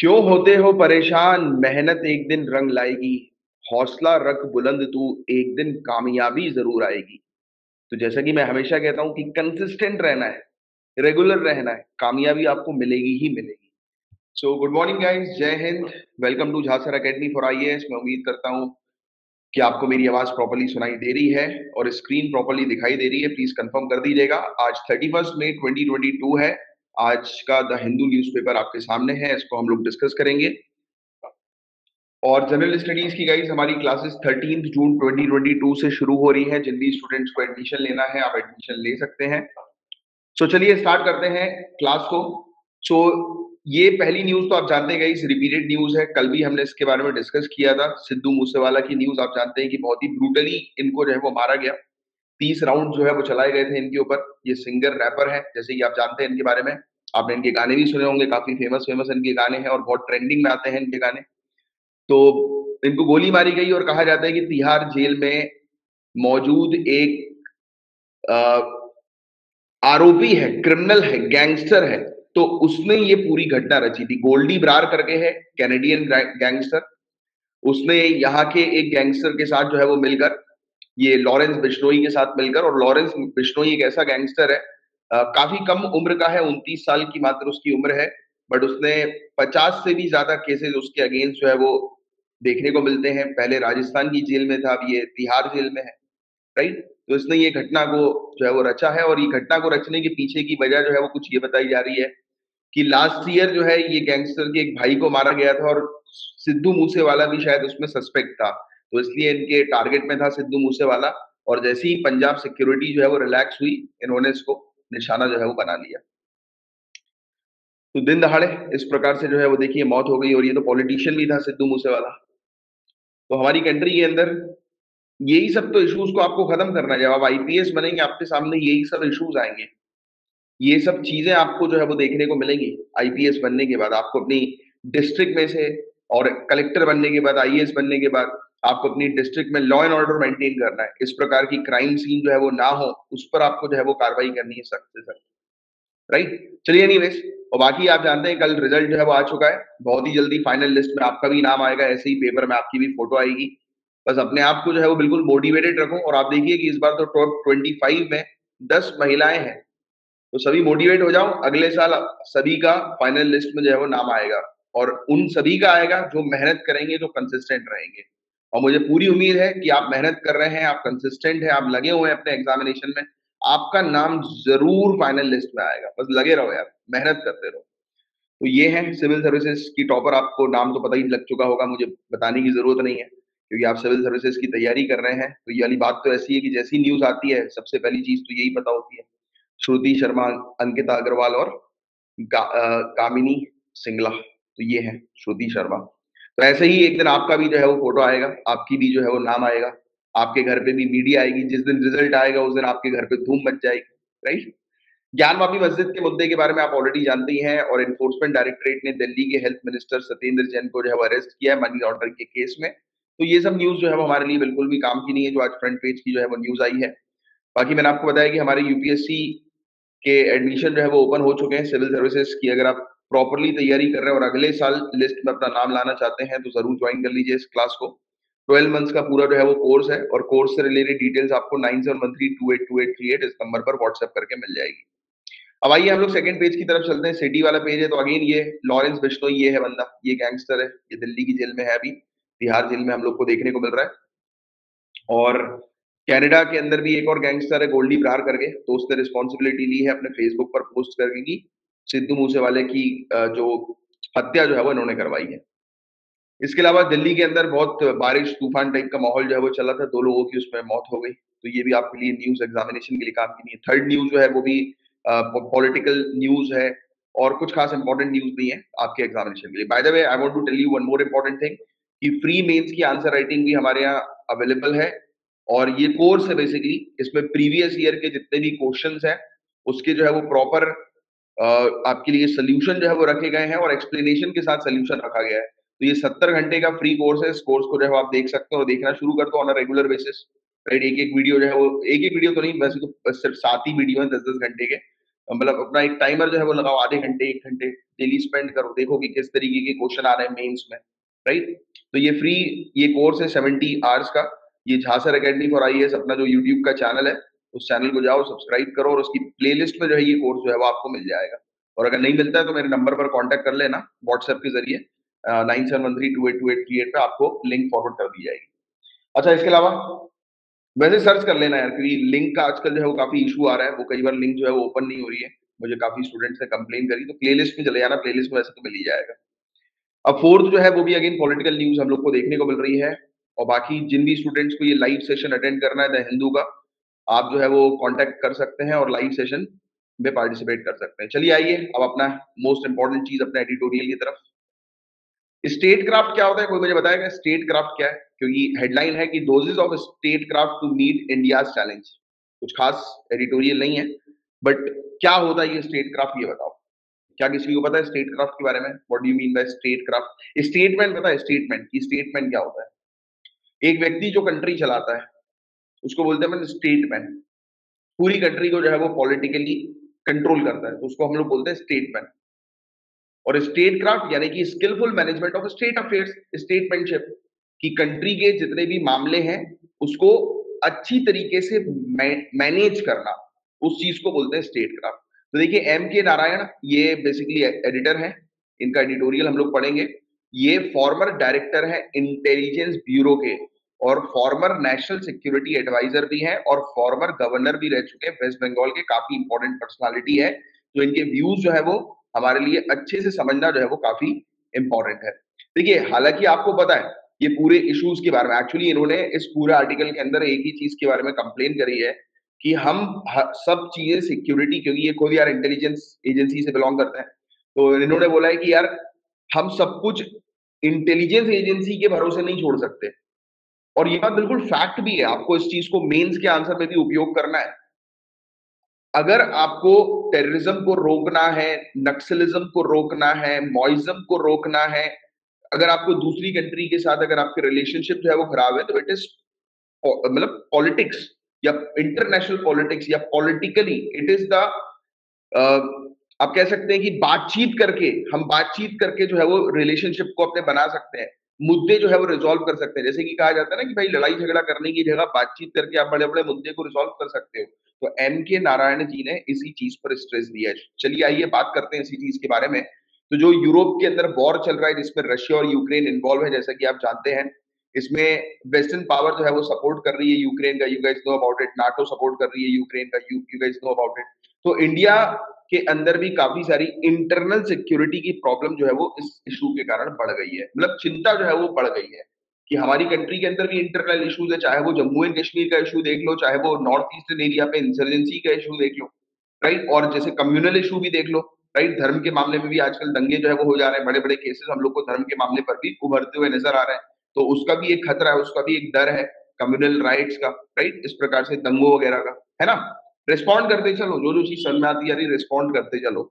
क्यों होते हो परेशान? मेहनत एक दिन रंग लाएगी। हौसला रख बुलंद तू, एक दिन कामयाबी ज़रूर आएगी। तो जैसा कि मैं हमेशा कहता हूँ कि कंसिस्टेंट रहना है, रेगुलर रहना है, कामयाबी आपको मिलेगी ही मिलेगी। सो गुड मॉर्निंग गाइस, जय हिंद, वेलकम टू झांसर एकेडमी फॉर आईएएस। मैं उम्मीद करता हूँ कि आपको मेरी आवाज़ प्रॉपर्ली सुनाई दे रही है और स्क्रीन प्रॉपर्ली दिखाई दे रही है। प्लीज़ कंफर्म कर दीजिएगा। आज 31 मई 2022 है। आज का द हिंदू न्यूज़पेपर आपके सामने है, इसको हम लोग डिस्कस करेंगे। और जनरल स्टडीज की गाइस हमारी क्लासेस 13 जून 2022 से शुरू हो रही है। जिन भी स्टूडेंट्स को एडमिशन लेना है आप एडमिशन ले सकते हैं। सो चलिए स्टार्ट करते हैं क्लास को। सो ये पहली न्यूज तो आप जानते हैं गाइस, रिपीटेड न्यूज है। कल भी हमने इसके बारे में डिस्कस किया था। सिद्धू मूसेवाला की न्यूज आप जानते हैं कि बहुत ही ब्रूटली इनको जो है वो मारा गया। 30 राउंड जो है वो चलाए गए थे इनके ऊपर। ये सिंगर रैपर है, जैसे कि आप जानते हैं इनके बारे में। आपने इनके गाने भी सुने होंगे, काफी फेमस फेमस इनके गाने हैं और बहुत ट्रेंडिंग में आते हैं इनके गाने। तो इनको गोली मारी गई और कहा जाता है कि तिहाड़ जेल में मौजूद एक अ, आरोपी है, क्रिमिनल है, गैंगस्टर है। तो उसने ये पूरी घटना रची थी। गोल्डी ब्रार करके है, कैनेडियन गैंगस्टर। उसने यहाँ के एक गैंगस्टर के साथ जो है वो मिलकर, ये लॉरेंस बिश्नोई के साथ मिलकर, और लॉरेंस बिश्नोई एक ऐसा गैंगस्टर है, काफी कम उम्र का है, 29 साल की मात्र उसकी उम्र है। बट उसने 50 से भी ज्यादा केसेस उसके अगेंस्ट जो है वो देखने को मिलते हैं। पहले राजस्थान की जेल में था, अब ये तिहाड़ जेल में है। राइट। तो इसने ये घटना को जो है वो रचा है, और ये घटना को रचने के पीछे की वजह जो है वो कुछ ये बताई जा रही है कि लास्ट ईयर जो है ये गैंगस्टर के एक भाई को मारा गया था, और सिद्धू मूसेवाला भी शायद उसमें सस्पेक्ट था। तो इसलिए इनके टारगेट में था सिद्धू मूसेवाला। और जैसे ही पंजाब सिक्योरिटी जो है वो रिलैक्स हुई, इन्होंने इसको निशाना जो है वो बना लिया। तो दिन दहाड़े इस प्रकार से जो है वो देखिए मौत हो गई, और ये तो पॉलिटिशियन भी था सिद्धू मूसेवाला। तो हमारी कंट्री के अंदर यही सब तो इश्यूज को आपको खत्म करना है। जब आप आईपीएस बनेंगे आपके सामने यही सब इश्यूज आएंगे। ये सब चीजें आपको जो है वो देखने को मिलेंगी। आईपीएस बनने के बाद आपको अपनी डिस्ट्रिक्ट में से, और कलेक्टर बनने के बाद, आईएएस बनने के बाद आपको अपनी डिस्ट्रिक्ट में लॉ एंड ऑर्डर मेंटेन करना है। इस प्रकार की क्राइम सीन जो है वो ना हो, उस पर आपको जो है वो कार्रवाई करनी है सख्त से सख्त। राइट। चलिए एनीवेज, और बाकी आप जानते हैं कल रिजल्ट जो है वो आ चुका है। बहुत ही जल्दी फाइनल लिस्ट में आपका भी नाम आएगा, ऐसे ही पेपर में आपकी भी फोटो आएगी। बस अपने आप को जो है वो बिल्कुल मोटिवेटेड रखो। और आप देखिए कि इस बार तो टॉप 25 में 10 महिलाएं हैं। तो सभी मोटिवेट हो जाओ, अगले साल सभी का फाइनल लिस्ट में जो है वो नाम आएगा। और उन सभी का आएगा जो मेहनत करेंगे, जो कंसिस्टेंट रहेंगे। और मुझे पूरी उम्मीद है कि आप मेहनत कर रहे हैं, आप कंसिस्टेंट हैं, आप लगे हुए हैं अपने एग्जामिनेशन में। आपका नाम जरूर फाइनल लिस्ट में आएगा। बस लगे रहो यार, मेहनत करते रहो। तो ये है सिविल सर्विसेज की टॉपर। आपको नाम तो पता ही लग चुका होगा, मुझे बताने की जरूरत नहीं है, क्योंकि आप सिविल सर्विसेज की तैयारी कर रहे हैं। तो ये वाली बात तो ऐसी है कि जैसी न्यूज आती है सबसे पहली चीज तो यही पता होती है। श्रुति शर्मा, अंकिता अग्रवाल और कामिनी सिंगला। तो ये है श्रुति शर्मा। तो ऐसे ही एक दिन आपका भी जो है वो फोटो आएगा, आपकी भी जो है वो नाम आएगा। आपके घर पे भी मीडिया आएगी। जिस दिन रिजल्ट आएगा उस दिन आपके घर पे धूम मच जाएगी। राइट। ज्ञानवापी मस्जिद के मुद्दे के बारे में आप ऑलरेडी जानते ही हैं, और एनफोर्समेंट डायरेक्टरेट ने दिल्ली के हेल्थ मिनिस्टर सत्येंद्र जैन को जो है वो अरेस्ट किया है मनी लॉन्ड्रिंग के केस में। तो ये सब न्यूज जो है वो हमारे लिए बिल्कुल भी काम की नहीं है, जो आज फ्रंट पेज की जो है वो न्यूज आई है। बाकी मैंने आपको बताया कि हमारे यूपीएससी के एडमिशन जो है वो ओपन हो चुके हैं सिविल सर्विसेज की। अगर आप प्रॉपरली तैयारी कर रहे हैं और अगले साल लिस्ट में अपना नाम लाना चाहते हैं तो जरूर ज्वाइन कर लीजिए इस क्लास को। 12 मंथ्स का पूरा जो है वो कोर्स है, और कोर्स से रिलेटेड डिटेल्स आपको 9713282838 इस नंबर पर व्हाट्सएप करके मिल जाएगी। अब आइए हम लोग सेकंड पेज की तरफ चलते हैं। सिटी वाला पेज है तो अगेन ये लॉरेंस बिश्नोई, ये है बंदा, ये गैंगस्टर है, ये दिल्ली की जेल में है, अभी तिहाड़ जेल में हम लोग को देखने को मिल रहा है। और कनाडा के अंदर भी एक और गैंगस्टर है गोल्डी ब्रार करके। तो उसने रिस्पॉन्सिबिलिटी ली है अपने फेसबुक पर पोस्ट करके कि सिद्धू मूसेवाले की जो हत्या जो है वो इन्होंने करवाई है। इसके अलावा दिल्ली के अंदर बहुत बारिश तूफान टाइप का माहौल जो है वो चला था, 2 लोगों की उसमें मौत हो गई। तो ये भी आपके लिए न्यूज एग्जामिनेशन के लिए काम की नहीं है। थर्ड न्यूज जो है वो भी पॉलिटिकल न्यूज है, और कुछ खास इंपॉर्टेंट न्यूज नहीं है आपके एग्जामिनेशन के लिए। By the way I want to tell you one more important thing, कि फ्री मेंस की आंसर राइटिंग भी हमारे यहाँ अवेलेबल है। और ये कोर्स है बेसिकली, इसमें प्रीवियस ईयर के जितने भी क्वेश्चंस हैं उसके जो है वो प्रॉपर आपके लिए सोल्यूशन जो है वो रखे गए हैं, और एक्सप्लेनेशन के साथ सोल्यूशन रखा गया है। तो ये 70 घंटे का फ्री कोर्स है। इस कोर्स को जो है आप देख सकते हो और देखना शुरू कर दो on a regular basis. Right. एक एक वीडियो जो है वो, एक एक वीडियो तो नहीं, वैसे तो सिर्फ 7 ही वीडियो है 10-10 घंटे के। मतलब अपना एक टाइमर जो है वो लगाओ, आधे घंटे 1 घंटे डेली स्पेंड करो, देखो कि किस तरीके के क्वेश्चन आ रहे हैं मेंस में, राइट? तो ये फ्री, ये कोर्स है 70 आवर्स का। ये झांसर एकेडमी फॉर आईएएस अपना जो यूट्यूब का चैनल है, उस चैनल को जाओ सब्सक्राइब करो, और उसकी प्लेलिस्ट में जो है ये कोर्स जो है वो आपको मिल जाएगा। और अगर नहीं मिलता है तो मेरे नंबर पर कांटेक्ट कर लेना व्हाट्सएप के जरिए, 9713282838 पे आपको लिंक फॉरवर्ड कर दी जाएगी। अच्छा, इसके अलावा वैसे सर्च कर लेना यार, क्योंकि लिंक का आजकल जो है वो काफी इशू आ रहा है, वो कई बार लिंक जो है वो ओपन नहीं हो रही है, मुझे काफी स्टूडेंट्स ने कंप्लेन करी। तो प्लेलिस्ट में चले जाना, प्लेलिस्ट में वैसे तो मिल ही जाएगा। अब फोर्थ जो है वो भी अगेन पॉलिटिकल न्यूज हम लोग को देखने को मिल रही है। और बाकी जिन भी स्टूडेंट्स को ये लाइव सेशन अटेंड करना है द हिंदू का, आप जो है वो कांटेक्ट कर सकते हैं और लाइव सेशन में पार्टिसिपेट कर सकते हैं। चलिए आइए अब अपना मोस्ट इंपॉर्टेंट चीज, अपना एडिटोरियल की तरफ। स्टेट क्राफ्ट क्या होता है, कोई मुझे बताएगा स्टेट क्राफ्ट क्या है? क्योंकि हेडलाइन है कि doses of state craft to meet India challenge. कुछ खास एडिटोरियल नहीं है, बट क्या होता है ये स्टेट क्राफ्ट, ये बताओ। क्या किसी को पता है स्टेट क्राफ्ट के बारे में? What do you mean by state craft? Statement पता है? स्टेटमेंट की स्टेटमेंट क्या होता है? एक व्यक्ति जो कंट्री चलाता है उसको बोलते हैं स्टेटमैन। पूरी कंट्री को जो है वो पॉलिटिकली कंट्रोल करता है, तो उसको हम लोग बोलते हैं स्टेटमैन। और स्टेट क्राफ्ट यानी कि skilful management of state affairs, statesmanship, कि कंट्री के जितने भी मामले हैं उसको अच्छी तरीके से मैनेज करना, उस चीज को बोलते हैं स्टेट क्राफ्ट। तो देखिए एम के नारायण, ये बेसिकली एडिटर हैं, इनका एडिटोरियल हम लोग पढ़ेंगे। ये फॉर्मर डायरेक्टर है इंटेलिजेंस ब्यूरो के, और फॉर्मर नेशनल सिक्योरिटी एडवाइजर भी हैं, और फॉर्मर गवर्नर भी रह चुके हैं वेस्ट बंगाल के। काफी इंपॉर्टेंट पर्सनालिटी है, तो इनके व्यूज जो है वो हमारे लिए अच्छे से समझना जो है वो काफी इंपॉर्टेंट है। देखिए हालांकि आपको पता है ये पूरे इश्यूज के बारे में, एक्चुअली इन्होंने इस पूरे आर्टिकल के अंदर एक ही चीज के बारे में कंप्लेन करी है कि हम सब चीजें सिक्योरिटी, क्योंकि ये खुद यार इंटेलिजेंस एजेंसी से बिलोंग करते हैं, तो इन्होंने बोला है कि यार हम सब कुछ इंटेलिजेंस एजेंसी के भरोसे नहीं छोड़ सकते। और ये बात बिल्कुल फैक्ट भी है, आपको इस चीज को मेंस के आंसर में भी उपयोग करना है। अगर आपको टेररिज्म को रोकना है, नक्सलिज्म को रोकना है, मॉइज्म को रोकना है, अगर आपको दूसरी कंट्री के साथ अगर आपके रिलेशनशिप जो है वो खराब है, तो इट इज मतलब पॉलिटिक्स या इंटरनेशनल पॉलिटिक्स या पॉलिटिकली इट इज द, आप कह सकते हैं कि बातचीत करके, हम बातचीत करके जो है वो रिलेशनशिप को अपने बना सकते हैं, मुद्दे जो है वो रिजॉल्व कर सकते हैं। जैसे कि कहा जाता है ना कि भाई लड़ाई झगड़ा करने की जगह बातचीत करके आप बड़े बड़े मुद्दे को रिजॉल्व कर सकते हो। तो एम के नारायण जी ने इसी चीज पर स्ट्रेस दिया है। चलिए आइए बात करते हैं इसी चीज के बारे में। तो जो यूरोप के अंदर वॉर चल रहा है जिसमें रशिया और यूक्रेन इन्वॉल्व है, जैसा कि आप जानते हैं, इसमें वेस्टर्न पावर जो है वो सपोर्ट कर रही है यूक्रेन का, you guys know about it. NATO support कर रही है यूक्रेन का, you guys know about it. तो इंडिया के अंदर भी काफी सारी इंटरनल सिक्योरिटी की प्रॉब्लम जो है वो इस इशू के कारण बढ़ गई है, मतलब चिंता जो है वो बढ़ गई है कि हमारी कंट्री के अंदर भी इंटरनल इश्यूज है, चाहे वो जम्मू एंड कश्मीर का इशू देख लो, चाहे वो नॉर्थ ईस्टर्न एरिया पे इंसर्जेंसी का इशू देख लो, राइट? और जैसे कम्युनल इशू भी देख लो, राइट? धर्म के मामले में भी आजकल दंगे जो है वो हो जा रहे हैं, बड़े बड़े केसेस हम लोग को धर्म के मामले पर भी उभरते हुए नजर आ रहे हैं। तो उसका भी एक खतरा है, उसका भी एक डर है, कम्युनल राइट्स का, राइट? इस प्रकार से दंगों वगैरह का, है ना? रिस्पॉन्ड करते चलो, जो जो चीज समझ में आती है रिस्पॉन्ड करते चलो,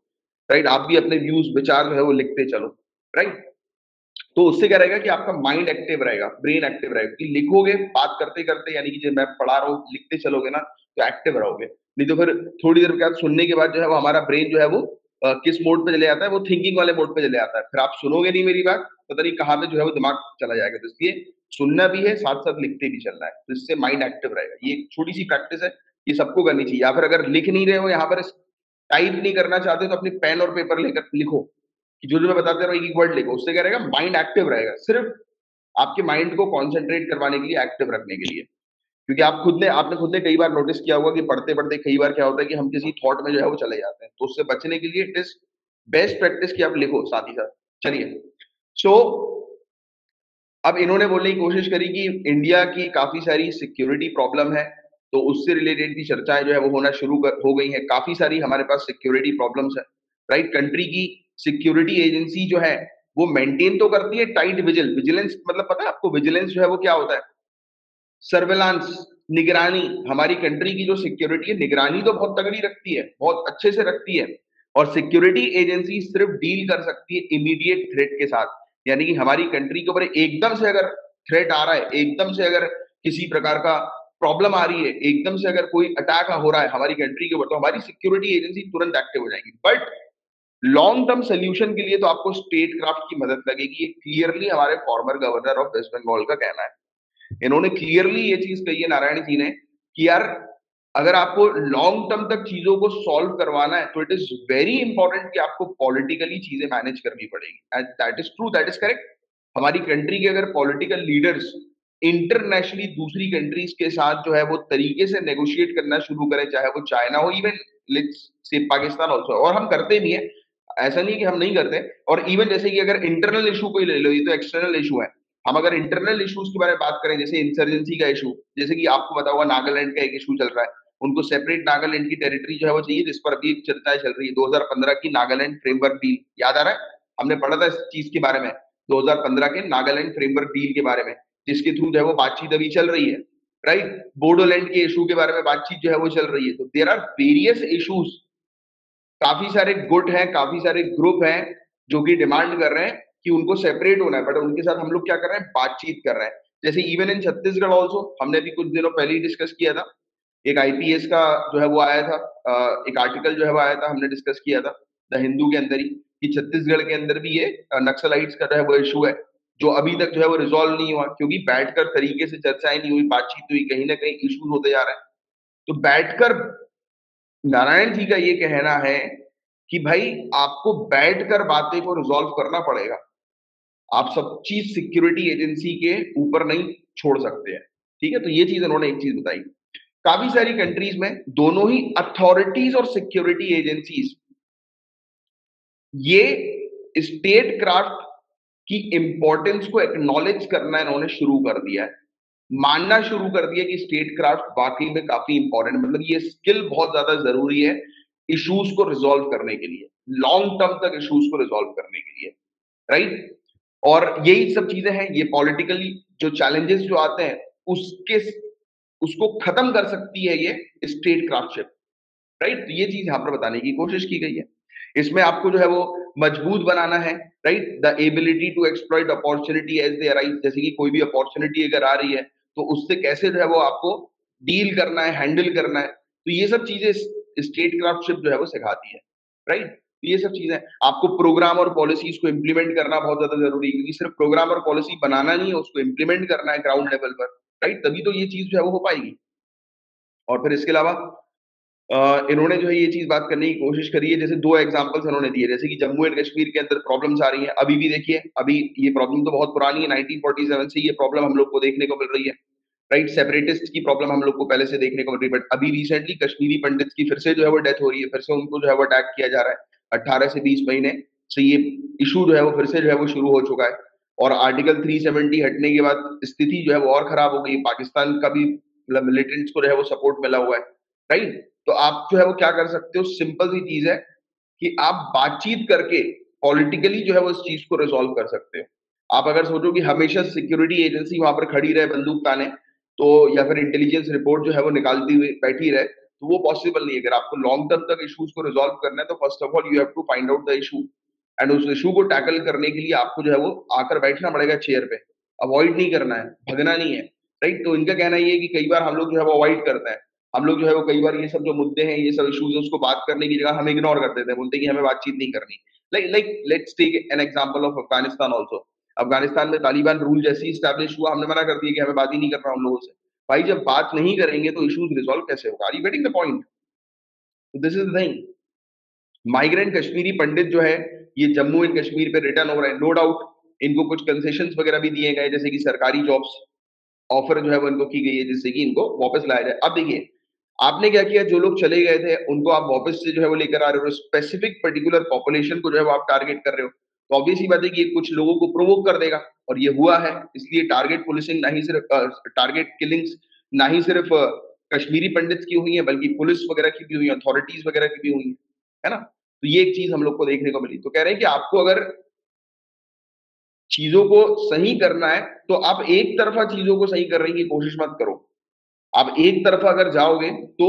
राइट? आप भी अपने व्यूज विचार जो है वो लिखते चलो, राइट? तो उससे क्या रहेगा कि आपका माइंड एक्टिव रहेगा, ब्रेन एक्टिव रहेगा, कि लिखोगे बात करते करते, यानी कि जो मैं पढ़ा रहा हूँ लिखते चलोगे ना तो एक्टिव रहोगे। नहीं तो फिर थोड़ी देर के बाद सुनने के बाद जो है वो हमारा ब्रेन जो है वो किस मोड पे चले जाता है, वो थिंकिंग वाले मोड पे चले जाता है, फिर आप सुनोगे नहीं मेरी बात, पता नहीं कहाँ पे जो है वो दिमाग चला जाएगा। तो इसलिए सुनना भी है, साथ साथ लिखते भी चलना है, तो इससे माइंड एक्टिव रहेगा। ये एक छोटी सी प्रैक्टिस है, ये सबको करनी चाहिए। या फिर अगर लिख नहीं रहे हो, यहाँ पर टाइप नहीं करना चाहते, तो अपनी पेन और पेपर लेकर लिखो, कि जो जो मैं बताते रहा हूँ एक एक वर्ड लिखो, उससे क्या रहेगा, माइंड एक्टिव रहेगा, सिर्फ आपके माइंड को कॉन्सेंट्रेट करवाने के लिए, एक्टिव रखने के लिए। क्योंकि आपने खुद ने कई बार नोटिस किया होगा कि पढ़ते पढ़ते कई बार क्या होता है कि हम किसी थॉट में जो है वो चले जाते हैं, तो उससे बचने के लिए इट इज बेस्ट प्रैक्टिस कि आप लिखो साथ ही साथ। चलिए, सो अब इन्होंने बोलने की कोशिश करी कि इंडिया की काफी सारी सिक्योरिटी प्रॉब्लम है, तो उससे रिलेटेड की चर्चाएं जो है वो होना हो गई हैं। काफी सारी हमारे पास सिक्योरिटी प्रॉब्लम्स है, राइट? कंट्री की सिक्योरिटी एजेंसी जो है वो मेंटेन तो करती है टाइट विजिलेंस, मतलब पता है आपको विजिलेंस जो है वो क्या होता है? सर्वेलांस, निगरानी। हमारी कंट्री की जो सिक्योरिटी है, निगरानी तो बहुत तगड़ी रखती है, बहुत अच्छे से रखती है। और सिक्योरिटी एजेंसी सिर्फ डील कर सकती है इमीडिएट थ्रेट के साथ, यानी कि हमारी कंट्री के ऊपर एकदम से अगर थ्रेट आ रहा है, एकदम से अगर किसी प्रकार का प्रॉब्लम आ रही है, एकदम से अगर कोई अटैक हो रहा है हमारी कंट्री के ऊपर, तो हमारी सिक्योरिटी एजेंसी तुरंत एक्टिव हो जाएगी। बट लॉन्ग टर्म सोल्यूशन के लिए तो आपको स्टेट क्राफ्ट की मदद लगेगी। ये क्लियरली हमारे former governor of West Bengal का कहना है। इन्होंने क्लियरली ये चीज कही है, नारायण जी ने, कि यार अगर आपको लॉन्ग टर्म तक चीजों को सॉल्व करवाना है तो इट इज वेरी इंपॉर्टेंट कि आपको पॉलिटिकली चीजें मैनेज करनी पड़ेगी। And that is true, that is correct. हमारी कंट्री के अगर पॉलिटिकल लीडर्स इंटरनेशनली दूसरी कंट्रीज के साथ जो है वो तरीके से नेगोशिएट करना शुरू करें, चाहे वो चाइना हो, even let's say Pakistan also, और हम करते भी हैं, ऐसा नहीं कि हम नहीं करते। और इवन जैसे कि अगर इंटरनल इशू कोई ले लो, ये तो एक्सटर्नल इशू है, हम अगर इंटरनल इश्यूज के बारे में बात करें, जैसे इंसर्जेंसी का इशू, जैसे कि आपको पता होगा नागालैंड का एक इशू चल रहा है, उनको सेपरेट नागालैंड की टेरिटरी जो है वो चाहिए, जिस पर अभी एक चर्चाएं चल रही है 2015 की नागालैंड फ्रेमवर्क डील, याद आ रहा है? हमने पढ़ा था इस चीज के बारे में, 2015 के नागालैंड फ्रेमवर्क डील के बारे में, जिसके थ्रू जो है वो बातचीत अभी चल रही है, राइट? बोडोलैंड के इशू के बारे में बातचीत जो है वो चल रही है। तो देयर आर वेरियस इशूज, काफी सारे गुट हैं, काफी सारे ग्रुप हैं जो कि डिमांड कर रहे हैं कि उनको सेपरेट होना है, बट उनके साथ हम लोग क्या कर रहे हैं? बातचीत कर रहे हैं। जैसे इवन इन छत्तीसगढ़ ऑल्सो, हमने भी कुछ दिनों पहले ही डिस्कस किया था, एक आईपीएस का जो है वो आया था, एक आर्टिकल जो है वो आया था, हमने डिस्कस किया था द हिंदू के अंदर ही, कि छत्तीसगढ़ के अंदर भी ये नक्सलाइट्स का जो है वो इशू है, जो अभी तक जो है वो रिजॉल्व नहीं हुआ, क्योंकि बैठकर तरीके से चर्चाएं नहीं हुई, बातचीत हुई, कहीं ना कहीं इश्यूज होते जा रहे हैं। तो बैठकर नारायण जी का ये कहना है कि भाई आपको बैठकर बातें को रिजॉल्व करना पड़ेगा, आप सब चीज सिक्योरिटी एजेंसी के ऊपर नहीं छोड़ सकते हैं। ठीक है, तो ये चीज उन्होंने एक चीज बताई। काफी सारी कंट्रीज में दोनों ही अथॉरिटीज और सिक्योरिटी एजेंसीज ये स्टेट क्राफ्ट की इंपॉर्टेंस को एक्नॉलेज करना इन्होंने शुरू कर दिया है, मानना शुरू कर दिया कि स्टेट क्राफ्ट वाकई में काफी इंपॉर्टेंट, मतलब ये स्किल बहुत ज्यादा जरूरी है इश्यूज को रिजॉल्व करने के लिए, लॉन्ग टर्म तक इश्यूज को रिजॉल्व करने के लिए, राइट? और यही सब चीजें हैं, ये पॉलिटिकली जो चैलेंजेस जो आते हैं उसके उसको खत्म कर सकती है ये स्टेट क्राफ्टशिप, राइट? तो ये चीज यहाँ पर बताने की कोशिश की गई है। इसमें आपको जो है वो मजबूत बनाना है, right? The ability to exploit opportunity as they arise, जैसे कि कोई भी अपॉर्चुनिटी अगर आ रही है तो उससे कैसे जो है वो आपको डील करना है, हैंडल करना है। तो ये सब चीजें स्टेट क्राफ्टशिप जो है वो सिखाती है, राइट? तो ये सब चीजें आपको प्रोग्राम और पॉलिसीज को इम्प्लीमेंट करना बहुत ज्यादा जरूरी है, क्योंकि सिर्फ प्रोग्राम और पॉलिसी बनाना नहीं है, उसको इम्प्लीमेंट करना है ग्राउंड लेवल पर, राइट? तभी तो ये चीज जो है वो हो पाएगी। और फिर इसके अलावा इन्होंने जो है ये चीज बात करने की कोशिश करी है, जैसे दो एग्जांपल्स इन्होंने दिए, जैसे कि जम्मू एंड कश्मीर के अंदर प्रॉब्लम्स आ रही हैं, अभी भी देखिए, अभी ये प्रॉब्लम तो बहुत पुरानी है, 1947 से ये प्रॉब्लम हम लोग को देखने को मिल रही है, राइट? सेपरेटिस्ट की प्रॉब्लम हम लोग को पहले से देखने को मिल रही है, बट अभी रिसेंटली कश्मीरी पंडित की फिर से जो है वो डेथ हो रही है, फिर से उनको जो है वो अटैक किया जा रहा है। 18 से 20 महीने से ये इशू जो है वो फिर से जो है वो शुरू हो चुका है, और आर्टिकल 370 हटने के बाद स्थिति जो है वो और खराब हो गई। पाकिस्तान का भी मतलब मिलिटेंट्स को जो है वो सपोर्ट मिला हुआ है, राइट? तो आप जो है वो क्या कर सकते हो, सिंपल सी चीज है कि आप बातचीत करके पॉलिटिकली जो है वो इस चीज को रिजॉल्व कर सकते हो। आप अगर सोचो कि हमेशा सिक्योरिटी एजेंसी वहां पर खड़ी रहे बंदूक ताने, तो या फिर इंटेलिजेंस रिपोर्ट जो है वो निकालती हुई बैठी रहे, तो वो पॉसिबल नहीं है। अगर आपको लॉन्ग टर्म तक इश्यूज को रिजॉल्व करना है तो first of all you have to find out the issue, and उस इशू को टैकल करने के लिए आपको जो है वो आकर बैठना पड़ेगा चेयर पे, अवॉइड नहीं करना है, भगना नहीं है, राइट? तो इनका कहना ये है कि कई बार हम लोग जो है वो अवॉइड करते हैं, हम लोग जो है वो कई बार ये सब जो मुद्दे हैं, ये सब इश्यूज है, उसको बात करने की जगह हम इग्नोर कर देते हैं, बोलते हैं कि हमें बातचीत नहीं करनी। Like let's take an example of Afghanistan also. Afghanistan में तालिबान रूल जैसे ही स्टैब्लिश हुआ, हमने मना कर दिया कि हमें बात ही नहीं करना उन लोगों से। भाई जब बात नहीं करेंगे तो इश्यूज रिजॉल्व कैसे होगा? Are you getting the point? This is the thing. Migrant Kashmiri Pandit जो है ये जम्मू एंड कश्मीर पे रिटर्न हो रहे हैं, नो डाउट इनको कुछ कंसेशंस वगैरह भी दिए गए, जैसे कि सरकारी जॉब्स ऑफर जो है वो इनको की गई है, जिससे कि इनको वापस लाया जाए। अब देखिए आपने क्या किया, जो लोग चले गए थे उनको आप वापस से जो है वो लेकर आ रहे हो, स्पेसिफिक पर्टिकुलर पॉपुलेशन को जो है वो आप टारगेट कर रहे हो, तो ऑब्वियस ही बात है कि ये कुछ लोगों को प्रोवोक कर देगा, और ये हुआ है। इसलिए टारगेट पुलिसिंग ना ही सिर्फ टारगेट किलिंग्स ना ही सिर्फ कश्मीरी पंडित की हुई है, बल्कि पुलिस वगैरह की भी हुई है, अथॉरिटीज वगैरह की भी हुई है ना? तो ये एक चीज हम लोग को देखने को मिली। तो कह रहे हैं कि आपको अगर चीजों को सही करना है तो आप एक तरफा चीजों को सही करने की कोशिश मत करो। आप एक तरफा अगर जाओगे तो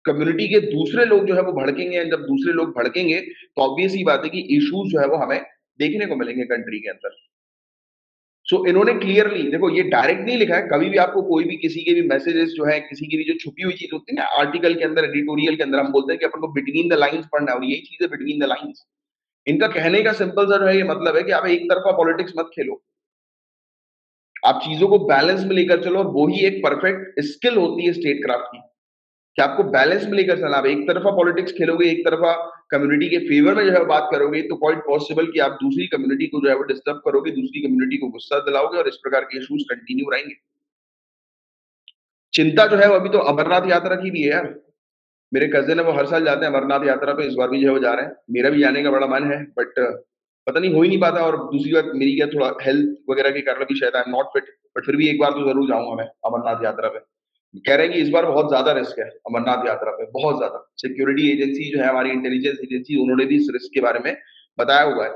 कम्युनिटी के दूसरे लोग जो है वो भड़केंगे, and जब दूसरे लोग भड़केंगे तो ऑब्वियस ही बात है कि इश्यूज जो है वो हमें देखने को मिलेंगे कंट्री के अंदर। सो इन्होंने क्लियरली देखो, ये डायरेक्ट नहीं लिखा है, कभी भी आपको कोई भी किसी के भी मैसेजेस जो है, किसी की भी जो छुपी हुई चीज होती है ना, आर्टिकल के अंदर, एडिटोरियल के अंदर हम बोलते हैं कि अपन को बिटवीन द लाइंस पढ़ना है, और यही चीज है बिटवीन द लाइंस। इनका कहने का सिंपल सा जो है ये मतलब है कि आप एक तरफा पॉलिटिक्स मत खेलो, आप चीजों को बैलेंस में लेकर चलो। वो ही एक परफेक्ट स्किल होती है स्टेट क्राफ्ट की, कि आपको बैलेंस में लेकर चलना। आप एक तरफा पॉलिटिक्स खेलोगे, एक तरफा कम्युनिटी के फेवर में जो है बात करोगे, तो क्वाइट पॉसिबल कि आप दूसरी कम्युनिटी को जो है वो डिस्टर्ब करोगे, दूसरी कम्युनिटी को गुस्सा दिलाओगे, और इस प्रकार के इश्यूज कंटिन्यू रहेंगे। चिंता जो है वो अभी तो अमरनाथ यात्रा की भी है यार। मेरे कजिन है, वो हर साल जाते हैं अमरनाथ यात्रा पे, इस बार भी जो है वो जा रहे हैं। मेरा भी जाने का बड़ा मन है, बट पता नहीं हो ही नहीं पाता। और दूसरी बात मेरी क्या, थोड़ा हेल्थ वगैरह के कारण भी शायद I am not fit, but फिर भी एक बार तो जरूर जाऊंगा मैं अमरनाथ यात्रा पे। कह रहे हैं कि इस बार बहुत ज्यादा रिस्क है अमरनाथ यात्रा पे, बहुत ज्यादा। सिक्योरिटी एजेंसी जो है, हमारी इंटेलिजेंस एजेंसी, उन्होंने भी इस रिस्क के बारे में बताया हुआ है।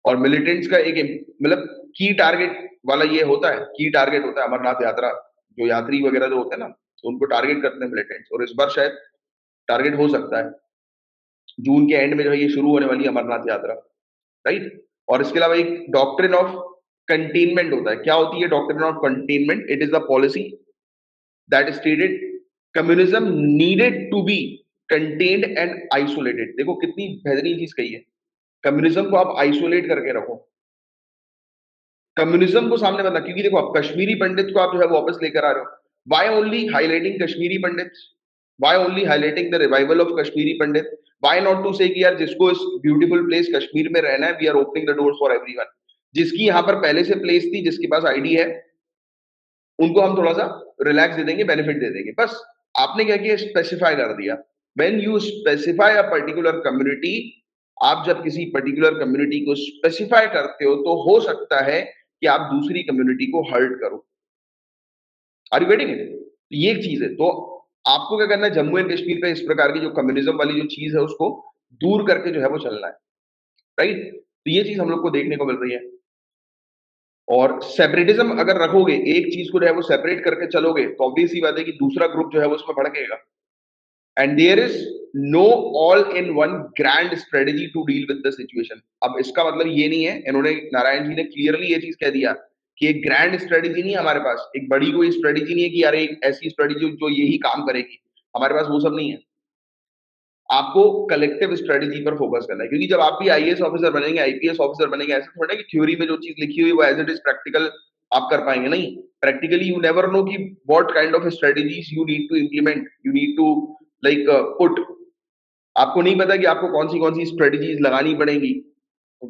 और मिलिटेंट्स का एक मतलब की टारगेट वाला ये होता है, की टारगेट होता है अमरनाथ यात्रा, जो यात्री वगैरह जो होते हैं ना, तो उनको टारगेट करते हैं मिलिटेंट्स। और इस बार शायद टारगेट हो सकता है, जून के एंड में जो है ये शुरू होने वाली है अमरनाथ यात्रा, राइट। और इसके अलावा एक डॉक्ट्रिन ऑफ कंटेनमेंट होता है। क्या होती है doctrine of containment? It is the policy that stated communism needed to be contained and isolated. देखो कितनी बेहतरीन चीज कही है, कम्युनिज्म को आप आइसोलेट करके रखो, कम्युनिज्म को सामने बना। क्योंकि देखो, आप कश्मीरी पंडित को आप जो है वापस लेकर आ रहे हो। Why only highlighting Kashmiri Pandit? Why only highlighting the revival of Kashmiri Pandit? Why not to say कि यार जिसको इस ब्यूटीफुल प्लेस कश्मीर में रहना है, we are opening the doors for everyone. जिसकी यहाँ पर पहले से प्लेस थी, जिसके पास आईडी है, उनको हम थोड़ा सा रिलैक्स दे देंगे, बेनिफिट दे देंगे, बस। आपने क्या किया, स्पेसिफाई कर दिया। When you specify a particular community, आप जब किसी पर्टिकुलर कम्युनिटी को स्पेसिफाई करते हो, तो हो सकता है कि आप दूसरी कम्युनिटी को हर्ट करो। Are you getting it? ये एक चीज है। तो आपको क्या करना है, जम्मू एंड कश्मीर पे इस प्रकार की जो कम्युनिज्म वाली जो चीज है, उसको दूर करके जो है वो चलना है, राइट। तो ये चीज हम लोग को देखने को मिल रही है। और सेपरेटिज्म अगर रखोगे, एक चीज को जो है वो सेपरेट करके चलोगे, तो ऑब्वियस ही बात है कि दूसरा ग्रुप जो है वो उसमें भड़केगा। And there is no all in one grand strategy to deal with the situation. अब इसका मतलब ये नहीं है, इन्होंने, नारायण जी ने क्लियरली ये चीज कह दिया कि एक ग्रैंड स्ट्रेटेजी नहीं है हमारे पास, एक बड़ी कोई स्ट्रेटेजी नहीं है कि यार एक ऐसी स्ट्रेटेजी जो यही काम करेगी। हमारे पास वो सब नहीं है। आपको कलेक्टिव स्ट्रेटेजी पर फोकस करना है। क्योंकि जब आप भी आईएएस ऑफिसर बनेंगे, आईपीएस ऑफिसर बनेंगे, ऐसा थोड़ा कि थ्योरी में जो चीज लिखी हुई वो एज इट इज प्रैक्टिकल आप कर पाएंगे, नहीं। प्रैक्टिकली यू नेवर नो कि what kind of strategies you need to implement, you need to like put. आपको नहीं पता कि आपको कौन सी स्ट्रेटेजीज लगानी पड़ेगी,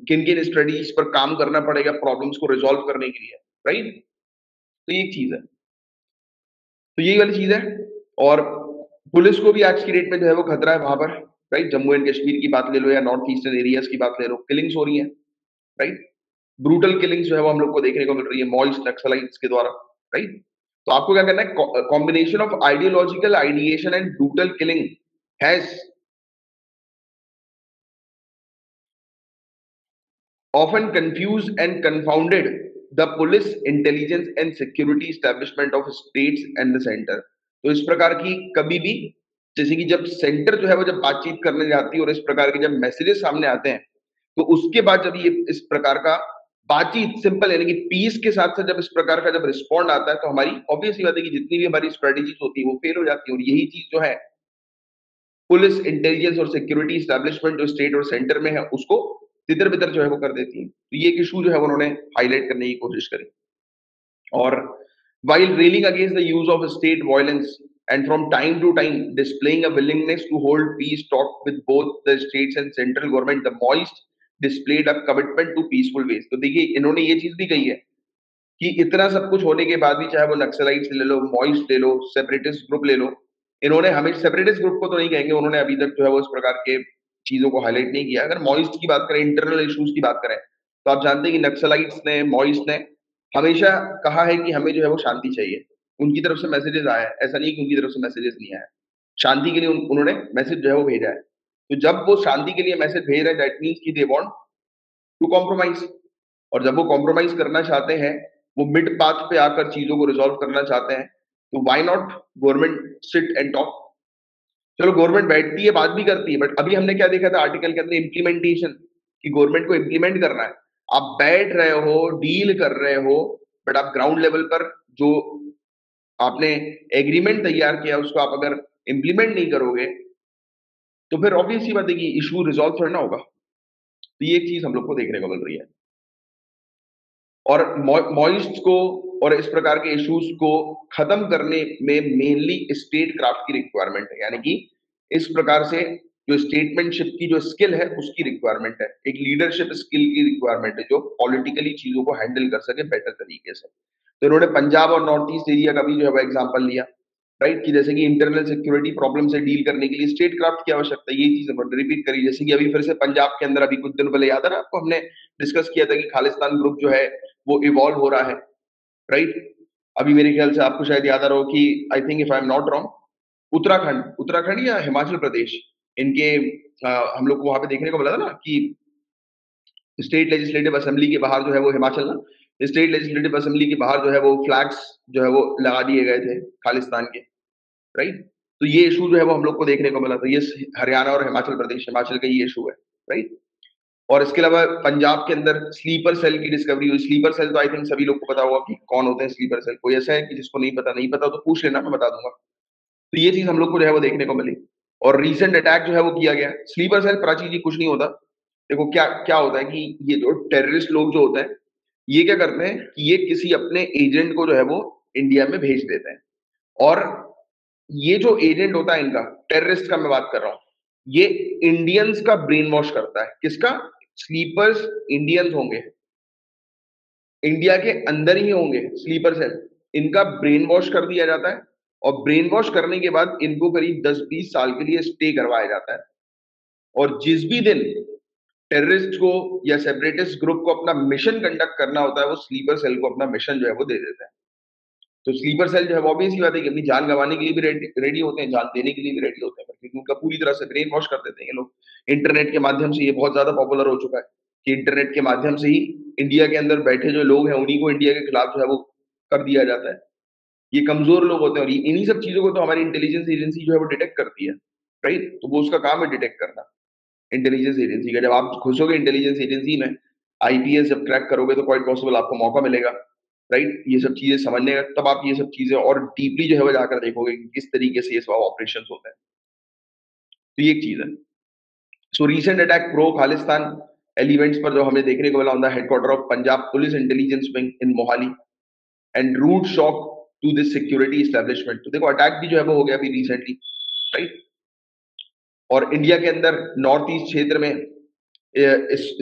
किन किन स्ट्रेटेजीज पर काम करना पड़ेगा प्रॉब्लम्स को रिजॉल्व करने के लिए, राइट। तो ये एक चीज है, तो यही वाली चीज है। और पुलिस को भी आज की डेट में जो है वो खतरा है वहां पर, राइट। जम्मू एंड कश्मीर की बात ले लो या नॉर्थ ईस्टर्न एरियाज की बात ले लो, किलिंग्स हो रही है, राइट। ब्रूटल किलिंग्स जो है वो हम लोग को देखने को मिल रही है मॉइस्ट नक्सलाइट्स के द्वारा, राइट। तो आपको क्या करना है, combination of ideological ideation and brutal killing has often confused and confounded the police intelligence and security establishment of states and the center। तो इस प्रकार की कभी भी, जैसे कि जब सेंटर जो है वो जब बातचीत करने जाती है और इस प्रकार के जब मैसेजेस सामने आते हैं, तो उसके बाद जब ये इस प्रकार का बातचीत सिंपल, यानी कि पीस के साथ साथ जब इस प्रकार का जब रिस्पॉन्ड आता है, तो हमारी ऑब्वियस सी बात है कि जितनी भी हमारी स्ट्रेटेजीज होती है वो फेल हो जाती है। और यही चीज जो है पुलिस इंटेलिजेंस और सिक्योरिटी स्टैब्लिशमेंट जो स्टेट और सेंटर में है, उसको तितर बितर जो है वो कर देती है। तो ये एक इशू जो है उन्होंने हाईलाइट करने की कोशिश करी। और while railing against the use of state violence and from time to time displaying a willingness to hold peace talk with both the states and central government, the Maoist displayed a commitment to peaceful ways। तो देखिए इन्होंने ये चीज भी कही है कि इतना सब कुछ होने के बाद भी, चाहे वो नक्सलाइट्स ले लो, मॉइस्ट ले लो, सेपरेटिस्ट ग्रुप ले लो, इन्होंने हमें सेपरेटिस्ट ग्रुप को तो नहीं कहेंगे, उन्होंने अभी तक जो है वो इस प्रकार के चीजों को हाईलाइट नहीं किया। अगर मॉइस्ट की बात करें, इंटरनल इश्यूज की बात करें, तो आप जानते हैं कि नक्सलाइट्स ने, मॉइस्ट ने हमेशा कहा है कि हमें जो है वो शांति चाहिए। उनकी तरफ से मैसेजेस आया है, ऐसा नहीं कि उनकी तरफ से मैसेजेस नहीं आया। शांति के लिए उन्होंने मैसेज जो है वो भेजा है। तो जब वो शांति के लिए मैसेज भेज रहे हैं, दैट मीन्स कि दे वांट टू कॉम्प्रोमाइज। और जब वो कॉम्प्रोमाइज करना चाहते हैं, वो मिड पाथ पे आकर चीजों को रिजॉल्व करना चाहते हैं, तो why not government sit and talk. चलो गवर्नमेंट बैठती है, बात भी करती है, बट अभी हमने क्या देखा था आर्टिकल के अंदर, इम्प्लीमेंटेशन, कि गवर्नमेंट को इम्प्लीमेंट करना है। आप बैठ रहे हो, डील कर रहे हो, बट आप ग्राउंड लेवल पर जो आपने एग्रीमेंट तैयार किया उसको आप अगर इंप्लीमेंट नहीं करोगे, तो फिर ऑब्वियस सी बात है कि इशू रिजॉल्व थोड़ा ना होगा। तो ये एक चीज हम लोग को देखने को मिल रही है। और मॉइस्ट को और इस प्रकार के इश्यूज को खत्म करने में मेनली स्टेट क्राफ्ट की रिक्वायरमेंट है, यानी कि इस प्रकार से जो स्टेटमेंटशिप की जो स्किल है उसकी रिक्वायरमेंट है, एक लीडरशिप स्किल की रिक्वायरमेंट है जो पॉलिटिकली चीजों को हैंडल कर सके बेटर तरीके से। तो इन्होंने पंजाब और नॉर्थ ईस्ट एरिया का भी जो है वो एग्जाम्पल लिया, राइट, कि जैसे कि इंटरनल सिक्योरिटी प्रॉब्लम से डील करने के लिए स्टेट क्राफ्ट की आवश्यकता है, ये चीज उन्होंने रिपीट करी। जैसे कि अभी फिर से पंजाब के अंदर अभी कुछ दिन पहले याद है ना आपको, हमने डिस्कस किया था कि खालिस्तान ग्रुप जो है वो इवॉल्व हो रहा है, राइट। अभी मेरे ख्याल से आपको शायद याद आ रहा हो कि I think if I am not wrong, Uttarakhand Uttarakhand या हिमाचल प्रदेश, इनके हम लोग को वहां पे देखने को मिला था ना कि स्टेट लेजिस्लेटिव असेंबली के बाहर जो है वो हिमाचल ना, स्टेट लेजिस्लेटिव असेंबली के बाहर जो है वो फ्लैग्स जो है वो लगा दिए गए थे खालिस्तान के, राइट। तो ये इशू जो है वो हम लोग को देखने को मिला, तो ये हरियाणा और हिमाचल प्रदेश, हिमाचल का ये इशू है, राइट। और इसके अलावा पंजाब के अंदर स्लीपर सेल की डिस्कवरी हुई। स्लीपर सेल तो आई थिंक सभी लोग को पता होगा कि कौन होते हैं स्लीपर सेल। कोई ऐसा है कि जिसको नहीं पता? नहीं पता तो पूछ लेना, मैं बता दूंगा। तो ये चीज हम लोग को जो है वो देखने को मिली। और रीसेंट अटैक जो है वो किया गया स्लीपर सेल, प्राची जी कुछ नहीं होता। देखो क्या क्या होता है कि ये जो टेररिस्ट लोग जो होते हैं, ये क्या करते हैं कि ये किसी अपने एजेंट को जो है वो इंडिया में भेज देते हैं। और ये जो एजेंट होता है इनका, टेररिस्ट का मैं बात कर रहा हूं, ये इंडियंस का ब्रेन वॉश करता है। किसका? स्लीपर्स इंडियंस होंगे, इंडिया के अंदर ही होंगे स्लीपर सेल, इनका ब्रेन वॉश कर दिया जाता है। और ब्रेन वॉश करने के बाद इनको करीब 10-20 साल के लिए स्टे करवाया जाता है। और जिस भी दिन टेररिस्ट को या सेपरेटिस्ट ग्रुप को अपना मिशन कंडक्ट करना होता है, वो स्लीपर सेल को अपना मिशन जो है वो दे देते हैं। तो स्लीपर सेल जो है वो ऑब्वियस सी बात है कि अपनी जान गंवाने के लिए भी रेडी होते हैं, जान देने के लिए भी रेडी होते हैं, क्योंकि उनका पूरी तरह से ब्रेन वॉश कर देते हैं ये लोग। इंटरनेट के माध्यम से ये बहुत ज्यादा पॉपुलर हो चुका है कि इंटरनेट के माध्यम से ही इंडिया के अंदर बैठे जो लोग हैं उन्हीं को इंडिया के खिलाफ जो है वो कर दिया जाता है। ये कमजोर लोग होते हैं, और इन्हीं सब चीजों को तो हमारी इंटेलिजेंस एजेंसी जो है वो डिटेक्ट करती है, राइट। तो वो उसका काम है डिटेक्ट करना, इंटेलिजेंस एजेंसी का। जब आप घुसोगे इंटेलिजेंस एजेंसी में, आईपीएस जब क्रैक करोगे तो क्वाइट पॉसिबल आपको मौका मिलेगा, राइट, ये सब चीजें समझने का। तब आप ये सब चीजें और डीपली जो है वो जाकर देखोगे कि किस तरीके से ये सब ऑपरेशन होते हैं। तो ये एक चीज है। So recent attack pro Khalistan elements पर जो हमें देखने को मिला on the headquarter of Punjab police intelligence wing in Mohali, and rude shock to this security establishment. तो देखो अटैक भी जो है वो हो गया अभी रिसेंटली, राइट। और इंडिया के अंदर नॉर्थ ईस्ट क्षेत्र में,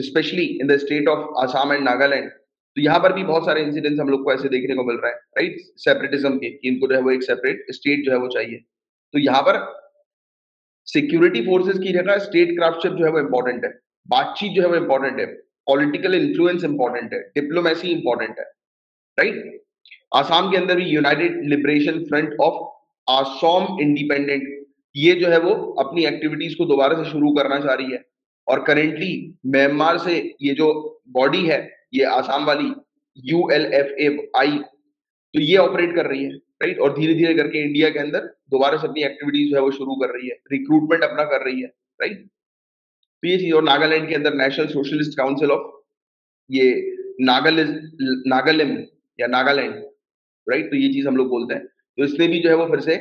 specially in the state of Assam and Nagaland, तो यहाँ पर भी बहुत सारे इंसिडेंट्स हम लोग को ऐसे देखने को मिल रहा है, राइट, सेपरेटिज्म के, कि इनको जो है वो एक सेपरेट स्टेट जो है वो चाहिए। तो यहाँ पर सिक्योरिटी फोर्सेस की जगह स्टेट क्राफ्टशिप जो है वो इंपॉर्टेंट है, बातचीत जो है वो इंपॉर्टेंट है, पॉलिटिकल इन्फ्लुएंस इंपॉर्टेंट है, डिप्लोमेसी इंपॉर्टेंट है, राइट। आसाम के अंदर भी United liberation front of Assam independent, ये जो है वो अपनी एक्टिविटीज को दोबारा से शुरू करना चाह रही है। और करेंटली म्यांमार से ये जो बॉडी है, ये आसाम वाली ULFAI, तो ये ऑपरेट कर रही है, राइट। और धीरे धीरे करके इंडिया के अंदर दोबारा से अपनी एक्टिविटीज जो है वो शुरू कर रही है, रिक्रूटमेंट अपना कर रही है, राइट। तो ये चीज। और नागालैंड के अंदर नेशनल सोशलिस्ट काउंसिल ऑफ ये नागालिज नागालिम या नागालैंड, राइट, तो ये चीज हम लोग बोलते हैं। तो इसने भी जो है वो फिर से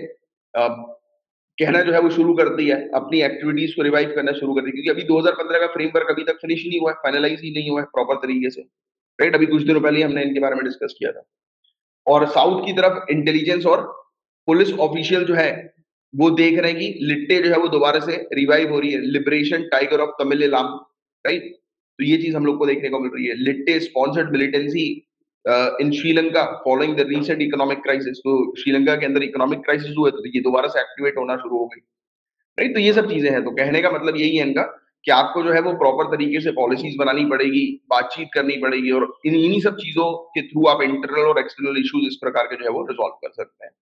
कहना जो है वो शुरू कर दिया है, अपनी एक्टिविटीज को रिवाइव करना शुरू कर दिया, क्योंकि अभी 2015 का फ्रेमवर्क अभी तक फिनिश ही नहीं हुआ है, फाइनलाइज ही नहीं हुआ है प्रॉपर तरीके से, राइट। अभी कुछ दिनों पहले हमने इनके बारे में डिस्कस किया था। और साउथ की तरफ इंटेलिजेंस और पुलिस ऑफिशियल जो है वो देख रहे हैं कि लिट्टे जो है वो दोबारा से रिवाइव हो रही है, liberation tiger of Tamil, right. तो ये चीज हम लोग को देखने को मिल रही है, LTTE sponsored militancy in Sri Lanka following the recent economic crisis. तो श्रीलंका के अंदर इकोनॉमिक क्राइसिस हुआ तो ये दोबारा से एक्टिवेट होना शुरू हो गई, राइट। तो ये सब चीजें हैं। तो कहने का मतलब यही है इनका कि आपको जो है वो प्रॉपर तरीके से पॉलिसीज बनानी पड़ेगी, बातचीत करनी पड़ेगी, और इन्हीं सब चीजों के थ्रू आप इंटरनल और एक्सटर्नल इश्यूज इस प्रकार के जो है वो रिजॉल्व कर सकते हैं।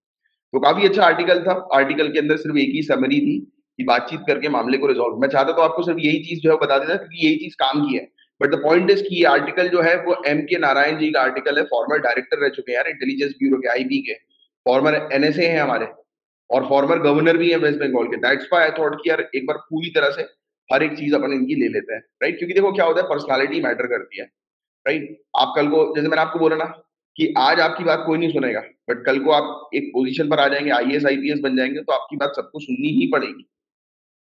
तो काफी अच्छा आर्टिकल था। आर्टिकल के अंदर सिर्फ एक ही समरी थी कि बातचीत करके मामले को रिजॉल्व। मैं चाहता तो आपको सिर्फ यही चीज जो है बता देता, क्योंकि यही चीज काम की है। बट द पॉइंट इज कि ये आर्टिकल जो है वो M.K. नारायण जी का आर्टिकल है, फॉर्मर डायरेक्टर रह चुके हैं यार इंटेलिजेंस ब्यूरो के, IB के, फॉर्मर NSA हैं हमारे, और फॉर्मर गवर्नर भी है वेस्ट बंगाल के। दैट्स व्हाई आई थॉट कि यार एक बार पूरी तरह से हर एक चीज अपन इनकी ले लेते हैं, राइट। क्योंकि देखो क्या होता है, पर्सनालिटी मैटर करती है, राइट? आप कल को, जैसे मैंने आपको बोला ना कि आज आपकी बात कोई नहीं सुनेगा, बट कल को आप एक पोजीशन पर आ जाएंगे, आईएएस आईपीएस बन जाएंगे, तो आपकी बात सबको सुननी ही पड़ेगी।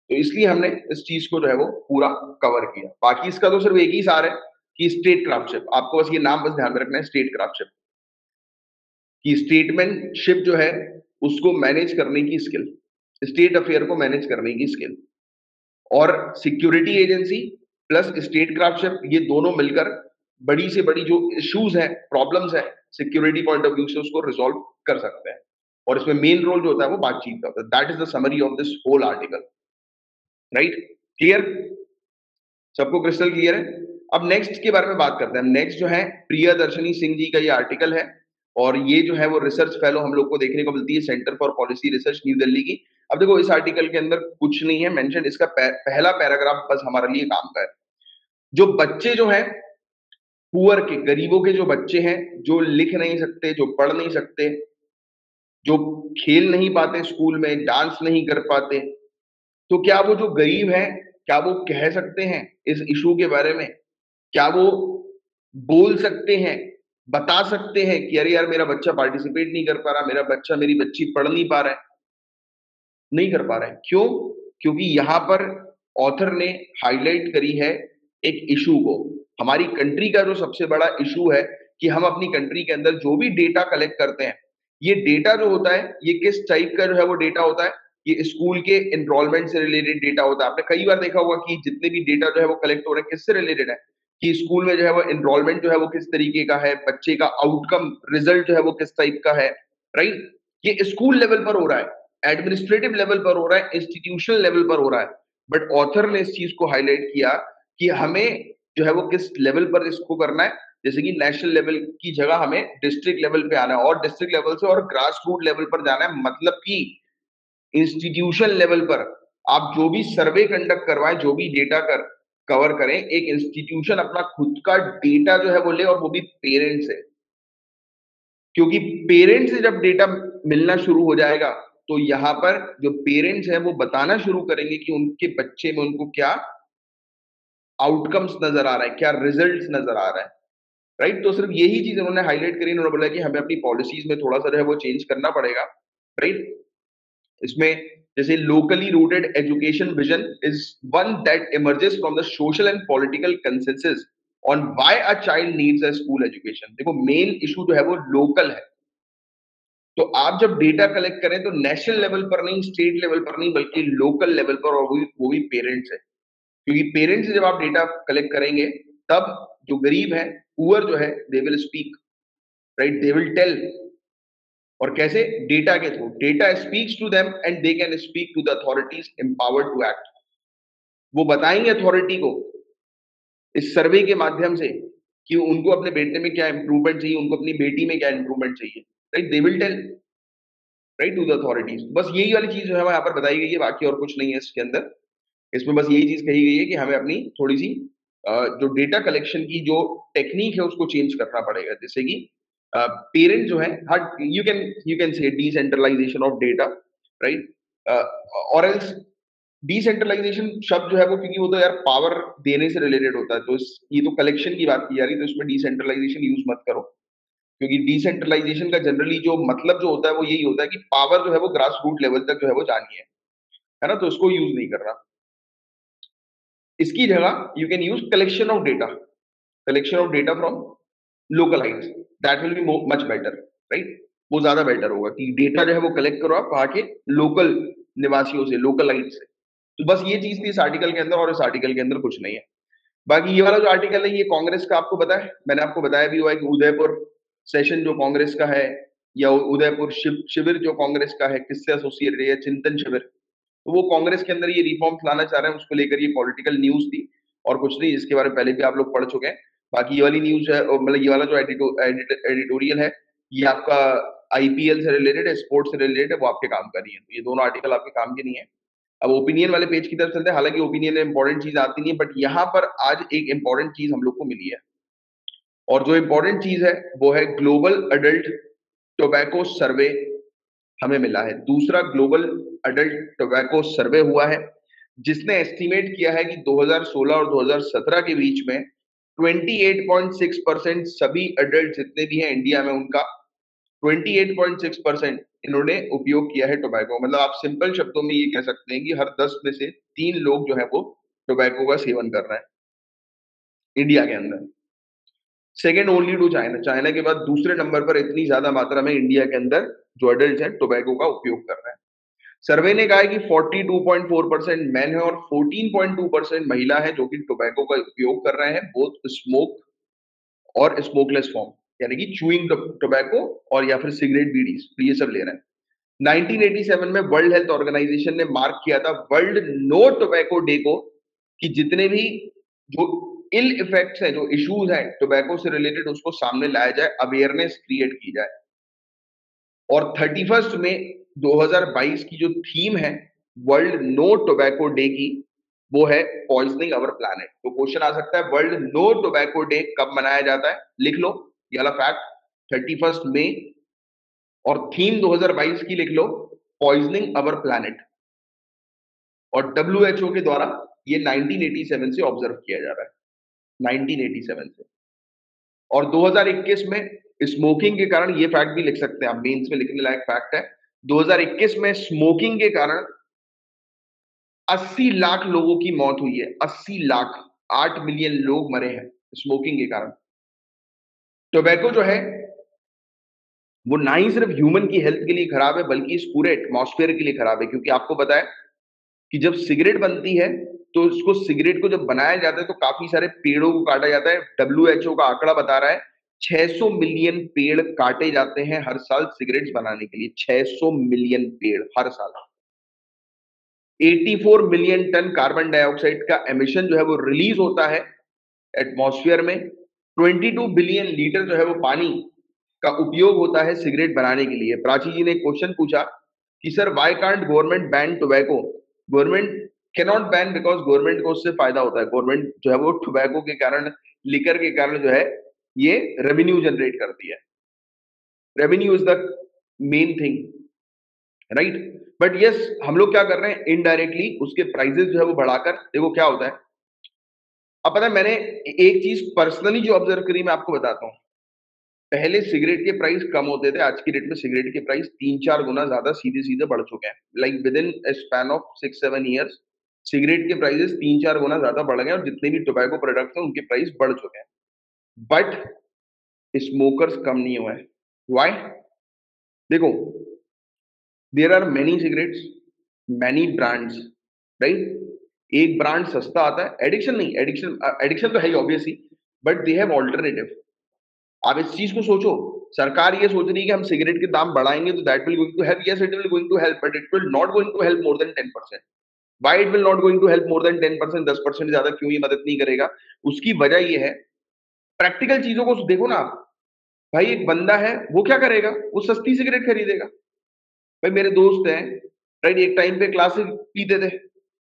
तो इसलिए हमने इस चीज को जो है वो पूरा कवर किया। बाकी इसका तो सिर्फ एक ही सार है कि स्टेट क्राफ्टशिप, आपको बस ये नाम बस ध्यान में रखना है, स्टेट क्राफ्टशिप, कि स्टेटमैनशिप जो है उसको मैनेज करने की स्किल, स्टेट अफेयर को मैनेज करने की स्किल, और सिक्योरिटी एजेंसी प्लस स्टेट क्राफ्टशिप, ये दोनों मिलकर बड़ी से बड़ी जो इश्यूज है, प्रॉब्लम्स है सिक्योरिटी पॉइंट ऑफ व्यू से, उसको रिजॉल्व कर सकते हैं। और इसमें मेन रोल जो होता है वो बातचीत का होता है। That is the summary of this whole article. Right? Clear? सबको क्रिस्टल क्लियर है? अब नेक्स्ट के बारे में बात करते हैं। नेक्स्ट जो है प्रियदर्शनी सिंह जी का ये आर्टिकल है, और ये जो है वो रिसर्च फेलो हम लोग को देखने को मिलती है centre for policy research new Delhi की। अब देखो इस आर्टिकल के अंदर कुछ नहीं है मेंशन, इसका पहला पैराग्राफ बस हमारे लिए काम का है। जो बच्चे जो हैं पुअर के, गरीबों के जो बच्चे हैं, जो लिख नहीं सकते, जो पढ़ नहीं सकते, जो खेल नहीं पाते स्कूल में, डांस नहीं कर पाते, तो क्या वो जो गरीब हैं, क्या वो कह सकते हैं इस इशू के बारे में? क्या वो बोल सकते हैं, बता सकते हैं कि अरे यार मेरा बच्चा पार्टिसिपेट नहीं कर पा रहा, मेरा बच्चा मेरी बच्ची पढ़ नहीं पा रहा है? नहीं कर पा रहे हैं। क्यों? क्योंकि यहाँ पर ऑथर ने हाइलाइट करी है एक इशू को। हमारी कंट्री का जो सबसे बड़ा इशू है कि हम अपनी कंट्री के अंदर जो भी डेटा कलेक्ट करते हैं, ये डेटा जो होता है, ये किस टाइप का जो है वो डेटा होता है? ये स्कूल के एनरोलमेंट से रिलेटेड डेटा होता है। आपने कई बार देखा होगा कि जितने भी डेटा जो है वो कलेक्ट हो रहे हैं, किससे रिलेटेड है? कि स्कूल में जो है वो एनरोलमेंट जो है वो किस तरीके का है, बच्चे का आउटकम रिजल्ट जो है वो किस टाइप का है, राइट? ये स्कूल लेवल पर हो रहा है, एडमिनिस्ट्रेटिव लेवल पर हो रहा है, इंस्टीट्यूशनल लेवल पर हो रहा है। बट ऑथर ने इस चीज को हाईलाइट किया कि हमें जो है वो किस लेवल पर इसको करना है। जैसे कि नेशनल लेवल की जगह हमें डिस्ट्रिक्ट लेवल पे आना है, और डिस्ट्रिक्ट लेवल से और ग्रास रूट लेवल पर जाना है। मतलब कि इंस्टीट्यूशन लेवल पर आप जो भी सर्वे कंडक्ट करवाएं, जो भी डेटा कवर करें, एक इंस्टीट्यूशन अपना खुद का डेटा जो है वो ले, और वो भी पेरेंट्स से। क्योंकि पेरेंट्स से जब डेटा मिलना शुरू हो जाएगा, तो यहाँ पर जो पेरेंट्स हैं वो बताना शुरू करेंगे कि उनके बच्चे में उनको क्या आउटकम्स नजर आ रहा है, क्या रिजल्ट्स नजर आ रहा है, राइट? तो सिर्फ यही चीज उन्होंने हाईलाइट करी। उन्होंने बोला कि हमें अपनी पॉलिसीज में थोड़ा सा जो है वो चेंज करना पड़ेगा, राइट? इसमें जैसे locally rooted education vision is one that emerges from the social and political consensus on why a child needs a school education. देखो मेन इशू जो है वो लोकल है। तो आप जब डेटा कलेक्ट करें तो नेशनल लेवल पर नहीं, स्टेट लेवल पर नहीं, बल्कि लोकल लेवल पर, और वो भी पेरेंट्स है। क्योंकि पेरेंट्स से जब आप डेटा कलेक्ट करेंगे, तब जो गरीब है, पुअर जो है, they will speak, right? They will tell. और कैसे? डेटा के through. Data speaks to them and they can speak to the authorities empowered to act. वो बताएंगे अथॉरिटी को इस सर्वे के माध्यम से कि उनको अपने बेटे में क्या इंप्रूवमेंट चाहिए, उनको अपनी बेटी में क्या इंप्रूवमेंट चाहिए, right? They will tell, right, to the authorities. बस यही वाली चीज जो है वो यहाँ पर बताई गई है, बाकी और कुछ नहीं है इसके अंदर। इसमें बस यही चीज कही गई है कि हमें अपनी थोड़ी सी जो डेटा कलेक्शन की जो टेक्निक है उसको चेंज करना पड़ेगा। जैसे कि पेरेंट जो है, you can say decentralization of data, right? और एल्स डिसेंट्रलाइजेशन शब्द जो है वो, क्योंकि वो तो यार पावर देने से रिलेटेड होता है, तो ये तो कलेक्शन की बात की जा रही है, तो इसमें डिसेंट्रलाइजेशन यूज मत करो। क्योंकि डिसेंट्रलाइजेशन का जनरली जो मतलब जो होता है वो यही होता है कि पावर जो है वो ग्रास रूट लेवल तक जो है वो जानी है ना? तो इसको यूज नहीं करना। इसकी जगह you can use collection of data, collection of data from local Heights. That will be much better, right? वो ज्यादा बेटर होगा कि डेटा जो है वो कलेक्ट करो आप वहां के लोकल निवासियों से, लोकल हाइट से। तो बस ये चीज थी इस आर्टिकल के अंदर, और इस आर्टिकल के अंदर कुछ नहीं है। बाकी ये वाला जो आर्टिकल है ये कांग्रेस का, आपको पता है, मैंने आपको बताया भी हुआ है कि उदयपुर सेशन जो कांग्रेस का है, या उदयपुर शिविर जो कांग्रेस का है, किससे एसोसिएटेड है, चिंतन शिविर, तो वो कांग्रेस के अंदर ये रिफॉर्म्स लाना चाह रहे हैं, उसको लेकर ये पॉलिटिकल न्यूज थी, और कुछ नहीं। इसके बारे में पहले भी आप लोग पढ़ चुके हैं। बाकी ये वाली न्यूज है, मतलब ये वाला जो एडिटोरियल है, ये आपका आईपीएल से रिलेटेड है, स्पोर्ट्स से रिलेटेड है, वो आपके काम का नहीं है। तो ये दोनों आर्टिकल आपके काम के नहीं है। अब ओपिनियन वाले पेज की तरफ चलते हैं। हालांकि ओपिनियन में इंपॉर्टेंट चीज आती नहीं है, बट यहाँ पर आज एक इंपॉर्टेंट चीज हम लोग को मिली है, और जो इंपॉर्टेंट चीज है वो है ग्लोबल अडल्ट टोबैको सर्वे हमें मिला है। दूसरा ग्लोबल अडल्ट टोबैको सर्वे हुआ है, जिसने एस्टिमेट किया है कि 2016 और 2017 के बीच में 28.6% सभी अडल्ट जितने भी हैं इंडिया में, उनका 28.6% इन्होंने उपयोग किया है टोबैको। मतलब आप सिंपल शब्दों में ये कह सकते हैं कि हर 10 में से 3 लोग जो है वो टोबैको का सेवन कर रहे हैं इंडिया के अंदर। Second only to China. China के बाद दूसरे नंबर पर इतनी ज्यादा मात्रा में इंडिया के अंदर जो अडल्ट हैं टोबैको का उपयोग कर रहे हैं। सर्वे ने कहा है कि 42.4% मैन है और 14.2% महिला है जो कि टोबैको का उपयोग कर रहे हैं, बोथ स्मोक और स्मोकलेस फॉर्म, यानी कि चूइंग टोबैको और या फिर सिगरेट, बीड़ी, तो ये सब ले रहे हैं। 1987 में वर्ल्ड हेल्थ ऑर्गेनाइजेशन ने मार्क किया था वर्ल्ड नो टोबैको डे को, कि जितने भी जो इल इफेक्ट्स हैं, जो इश्यूज हैं टोबैको से रिलेटेड, उसको सामने लाया जाए, अवेयरनेस क्रिएट की जाए। और 31 में 2022 की जो थीम है वर्ल्ड नो टोबैको डे की, वो है पॉइजनिंग अवर प्लैनेट। तो क्वेश्चन आ सकता है वर्ल्ड नो टोबैको डे कब मनाया जाता है, लिख लो ये वाला फैक्ट, 31 मई, और थीम 2022 की लिख लो पॉइजनिंग अवर प्लैनेट। और डब्ल्यूएचओ के द्वारा ये 1987 से ऑब्जर्व किया जा रहा है, 1987 से। और 2021 में स्मोकिंग के कारण, ये फैक्ट भी लिख सकते हैं आप, मेंस में लिखने लायक फैक्ट है, 2021 में स्मोकिंग के कारण 80 लाख लोगों की मौत हुई है। 80 लाख, 8 मिलियन लोग मरे हैं स्मोकिंग के कारण। टोबैको जो है वो ना ही सिर्फ ह्यूमन की हेल्थ के लिए खराब है, बल्कि इस पूरे एटमॉस्फेयर के लिए खराब है। क्योंकि आपको पता है कि जब सिगरेट बनती है, तो इसको, सिगरेट को जब बनाया जाता है तो काफी सारे पेड़ों को काटा जाता है। डब्ल्यूएचओ का आंकड़ा बता रहा है 600 मिलियन पेड़ काटे जाते हैं हर साल सिगरेट्स बनाने के लिए। 600 मिलियन पेड़ हर साल। 84 मिलियन टन कार्बन डाइऑक्साइड का एमिशन जो है वो रिलीज होता है एटमॉस्फेयर में। 22 बिलियन लीटर जो है वो पानी का उपयोग होता है सिगरेट बनाने के लिए। प्राची जी ने एक क्वेश्चन पूछा कि sir why can't government ban tobacco. Government can not ban because government को उससे फायदा होता है। गवर्नमेंट जो है वो टोबैको के कारण, लिकर के कारण जो है ये रेवेन्यू जनरेट करती है। Revenue is the main thing, right. But yes, हम लोग क्या कर रहे हैं, इनडायरेक्टली उसके प्राइसेस जो है वो बढ़ाकर, देखो क्या होता है। अब पता है, मैंने एक चीज पर्सनली जो ऑब्जर्व करी मैं आपको बताता हूँ। पहले सिगरेट के प्राइस कम होते थे, आज की डेट में सिगरेट के प्राइस 3-4 गुना ज्यादा सीधे सीधे बढ़ चुके हैं। Like with in span of 6-7 years cigarette के प्राइसेस 3-4 गुना ज्यादा बढ़ गए, और जितने भी टोबैको प्रोडक्ट्स हैं उनके प्राइस बढ़ चुके हैं। बट स्मोकर्स कम नहीं हुए हैं। व्हाई? देखो, there are many cigarettes, many brands, right. एक ब्रांड सस्ता आता है, एडिक्शन नहीं, एडिक्शन एडिक्शन तो है ही obviously, but they have alternative. आप इस चीज को सोचो, सरकार ये सोच रही है कि हम सिगरेट के दाम बढ़ाएंगे तो that will going to help. Yes, it will going to help, but it will not going to help more than 10%। Why it will not going to help more than 10%? 10% ज्यादा क्यों ये मदद नहीं करेगा? उसकी वजह ये है, प्रैक्टिकल चीजों को देखो ना आप। भाई एक बंदा है, वो क्या करेगा, वो सस्ती सिगरेट खरीदेगा। भाई मेरे दोस्त हैं, राइट, एक टाइम पे क्लासिक पीते थे,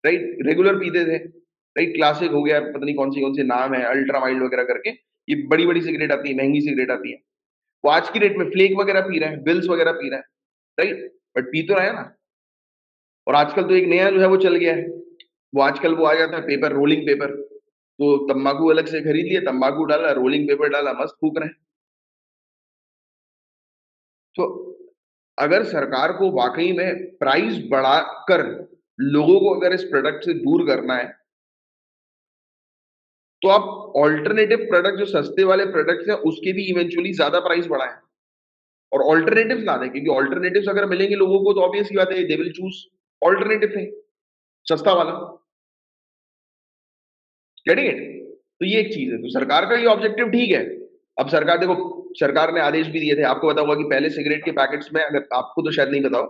राइट, रेगुलर पीते थे, राइट। क्लासिक हो गया, पता नहीं कौन सी नाम है, अल्ट्रा माइल्ड वगैरह करके, ये बड़ी बड़ी सिगरेट आती है, महंगी सिगरेट आती है। वो आज की डेट में फ्लेक वगैरह पी रहे हैं, बिल्स वगैरह पी रहे हैं, राइट, बट पी तो रहे हैं ना। और आजकल तो एक नया जो है वो चल गया है, वो आजकल वो आ जाता है पेपर, रोलिंग पेपर। तो तंबाकू अलग से खरीद लिया, तंबाकू डाला, रोलिंग पेपर डाला, मस्त फूक रहे हैं। तो अगर सरकार को वाकई में प्राइस बढ़ाकर लोगों को अगर इस प्रोडक्ट से दूर करना है, तो आप ऑल्टरनेटिव प्रोडक्ट, जो सस्ते वाले प्रोडक्ट्स हैं, उसके भी इवेंचुअली ज्यादा प्राइस बढ़ाएं और ऑल्टरनेटिव्स ला दें। क्योंकि ऑल्टरनेटिव्स अगर मिलेंगे लोगों को तो ऑब्वियस सी बात है, they will choose alternative thing, सस्ता वाला। Getting it? तो ये एक चीज है। तो सरकार का ये ऑब्जेक्टिव ठीक है। अब सरकार देखो, सरकार ने आदेश भी दिए थे, आपको पता होगा कि पहले सिगरेट के पैकेट्स में, अगर आपको तो शायद नहीं बताओ,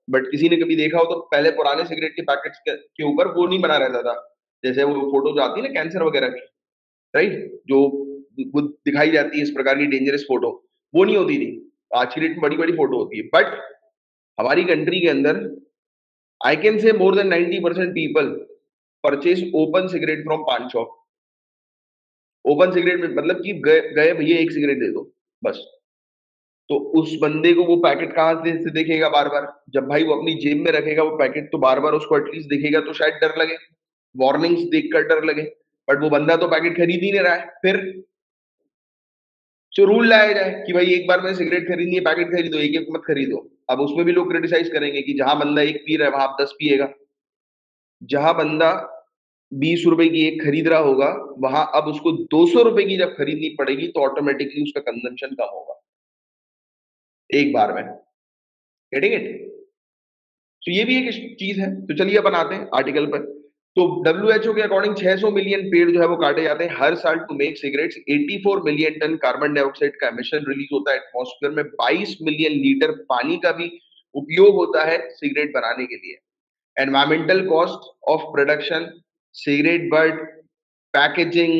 बट किसी ने कभी देखा हो तो पहले पुराने सिगरेट के पैकेट्स के ऊपर वो नहीं बना रहता था, जैसे वो फोटो जो आती है ना कैंसर वगैरह की, राइट, जो वो दिखाई जाती है इस प्रकार की डेंजरस फोटो, वो नहीं होती थी। आज की डेट में बड़ी बड़ी फोटो होती है। बट हमारी कंट्री के अंदर I can say more than 90% people purchase open cigarette from पान शॉप। ओपन सिगरेट में मतलब कि गए गए भैया एक सिगरेट दे दो बस। तो उस बंदे को वो पैकेट कहाँ से देखेगा बार बार? जब भाई वो अपनी जेब में रखेगा वो पैकेट, तो बार बार उसको एटलीस्ट दिखेगा तो शायद डर लगे, वार्निंग्स देखकर डर लगे। बट वो बंदा तो पैकेट खरीद ही नहीं रहा है। फिर जो रूल लाया जाए कि भाई एक बार में सिगरेट खरीदनी है, पैकेट खरीदो, एक एक मत खरीदो। अब उसमें भी लोग क्रिटिसाइज करेंगे कि जहां बंदा एक पी रहा है वहां आप 10 पिएगा। जहां बंदा 20 रुपए की एक खरीद रहा होगा, वहां अब उसको 200 रुपए की जब खरीदनी पड़ेगी तो ऑटोमेटिकली उसका कंजम्पशन कम होगा एक बार में। Getting it? तो ये भी एक चीज है। तो चलिए अपन आते हैं आर्टिकल पर। तो डब्ल्यूएचओ के अकॉर्डिंग 600 मिलियन पेड़ जो है वो काटे जाते हैं हर साल to make cigarettes. 84 million ton carbon dioxide का एमिशन रिलीज होता है एटमॉस्फेयर में। 22 मिलियन लीटर पानी का भी उपयोग होता है सिगरेट बनाने के लिए। Environmental cost of production, cigarette but, packaging,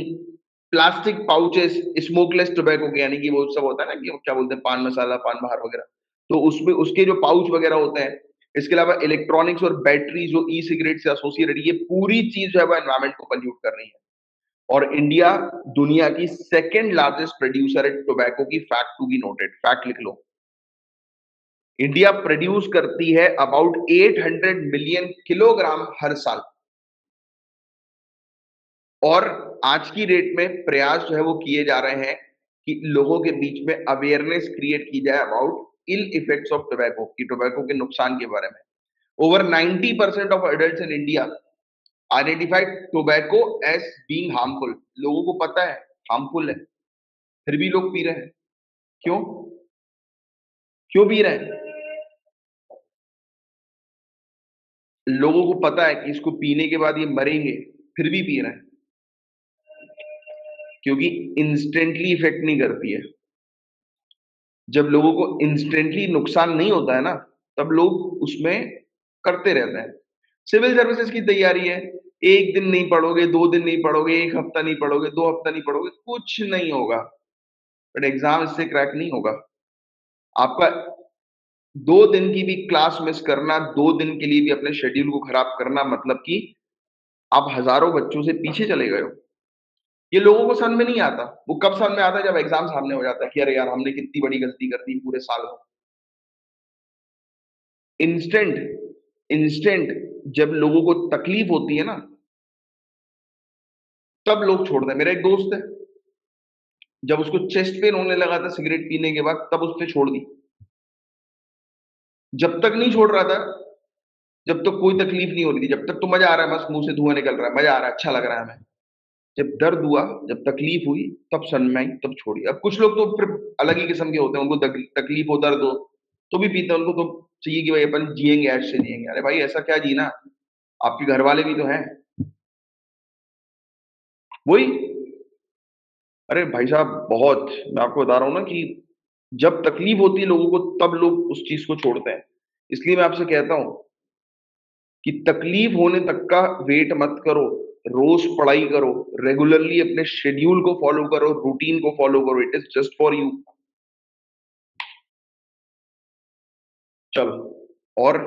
plastic pouches, smokeless tobacco के, यानी कि वो सब होता है ना कि क्या बोलते हैं, पान मसाला, पान बहार वगैरह, तो उसमें उसके जो पाउच वगैरह होते हैं। इसके अलावा इलेक्ट्रॉनिक्स और बैटरी जो ई सिगरेट से एसोसिएटेड, ये पूरी चीज जो है वो एनवायरमेंट को पल्यूट कर रही है। और इंडिया दुनिया की सेकेंड लार्जेस्ट प्रोड्यूसर है टोबैको की। Fact to be noted, fact लिख लो। इंडिया प्रोड्यूस करती है अबाउट 800 मिलियन किलोग्राम हर साल। और आज की डेट में प्रयास जो है वो किए जा रहे हैं कि लोगों के बीच में अवेयरनेस क्रिएट की जाए about ill effects of tobacco, की टोबैको के नुकसान के बारे में। Over 90% of adults in India identified tobacco as being harmful. लोगों को पता है हार्मफुल है, फिर भी लोग पी रहे हैं। क्यों? क्यों पी रहे हैं? लोगों को पता है कि इसको पीने के बाद ये मरेंगे, फिर भी पी रहे हैं। क्योंकि इंस्टेंटली इफेक्ट नहीं करती है। जब लोगों को इंस्टेंटली नुकसान नहीं होता है ना, तब लोग उसमें करते रहते हैं। सिविल सर्विसेज की तैयारी है, एक दिन नहीं पढ़ोगे, 2 दिन नहीं पढ़ोगे, एक हफ्ता नहीं पढ़ोगे, 2 हफ्ता नहीं पढ़ोगे, कुछ नहीं होगा। बट एग्जाम इससे क्रैक नहीं होगा। आपका 2 दिन की भी क्लास मिस करना, 2 दिन के लिए भी अपने शेड्यूल को खराब करना, मतलब कि आप हजारों बच्चों से पीछे चले गए हो। ये लोगों को समझ में नहीं आता। वो कब समझ में आता है? जब एग्जाम सामने हो जाता है कि अरे यार हमने कितनी बड़ी गलती कर दी पूरे साल में। इंस्टेंट इंस्टेंट जब लोगों को तकलीफ होती है ना, तब लोग छोड़ दें। मेरा एक दोस्त है, जब उसको चेस्ट पेन होने लगा था सिगरेट पीने के बाद, तब उसने छोड़ दी। जब तक नहीं छोड़ रहा था, जब तक कोई तकलीफ नहीं हो रही थी, जब तक तो मजा आ रहा है, बस मुंह से धुआं निकल रहा है, मजा आ रहा है, अच्छा लग रहा है हमें। जब दर्द हुआ, जब तकलीफ हुई, तब समझ में आई, तब छोड़ी। अब कुछ लोग तो फिर अलग ही किस्म के होते हैं, उनको तकलीफ हो, दर्द हो, तो भी पीते हैं। उनको तो चाहिए कि भाई अपन जिएंगे, ऐश से जिएंगे। अरे भाई ऐसा क्या जीना, आपके घर वाले भी तो हैं। वही, अरे भाई साहब बहुत, मैं आपको बता रहा हूं ना कि जब तकलीफ होती है लोगों को, तब लोग उस चीज को छोड़ते हैं। इसलिए मैं आपसे कहता हूं कि तकलीफ होने तक का वेट मत करो। रोज पढ़ाई करो, रेगुलरली अपने शेड्यूल को फॉलो करो, रूटीन को फॉलो करो। It is just for you. चलो, और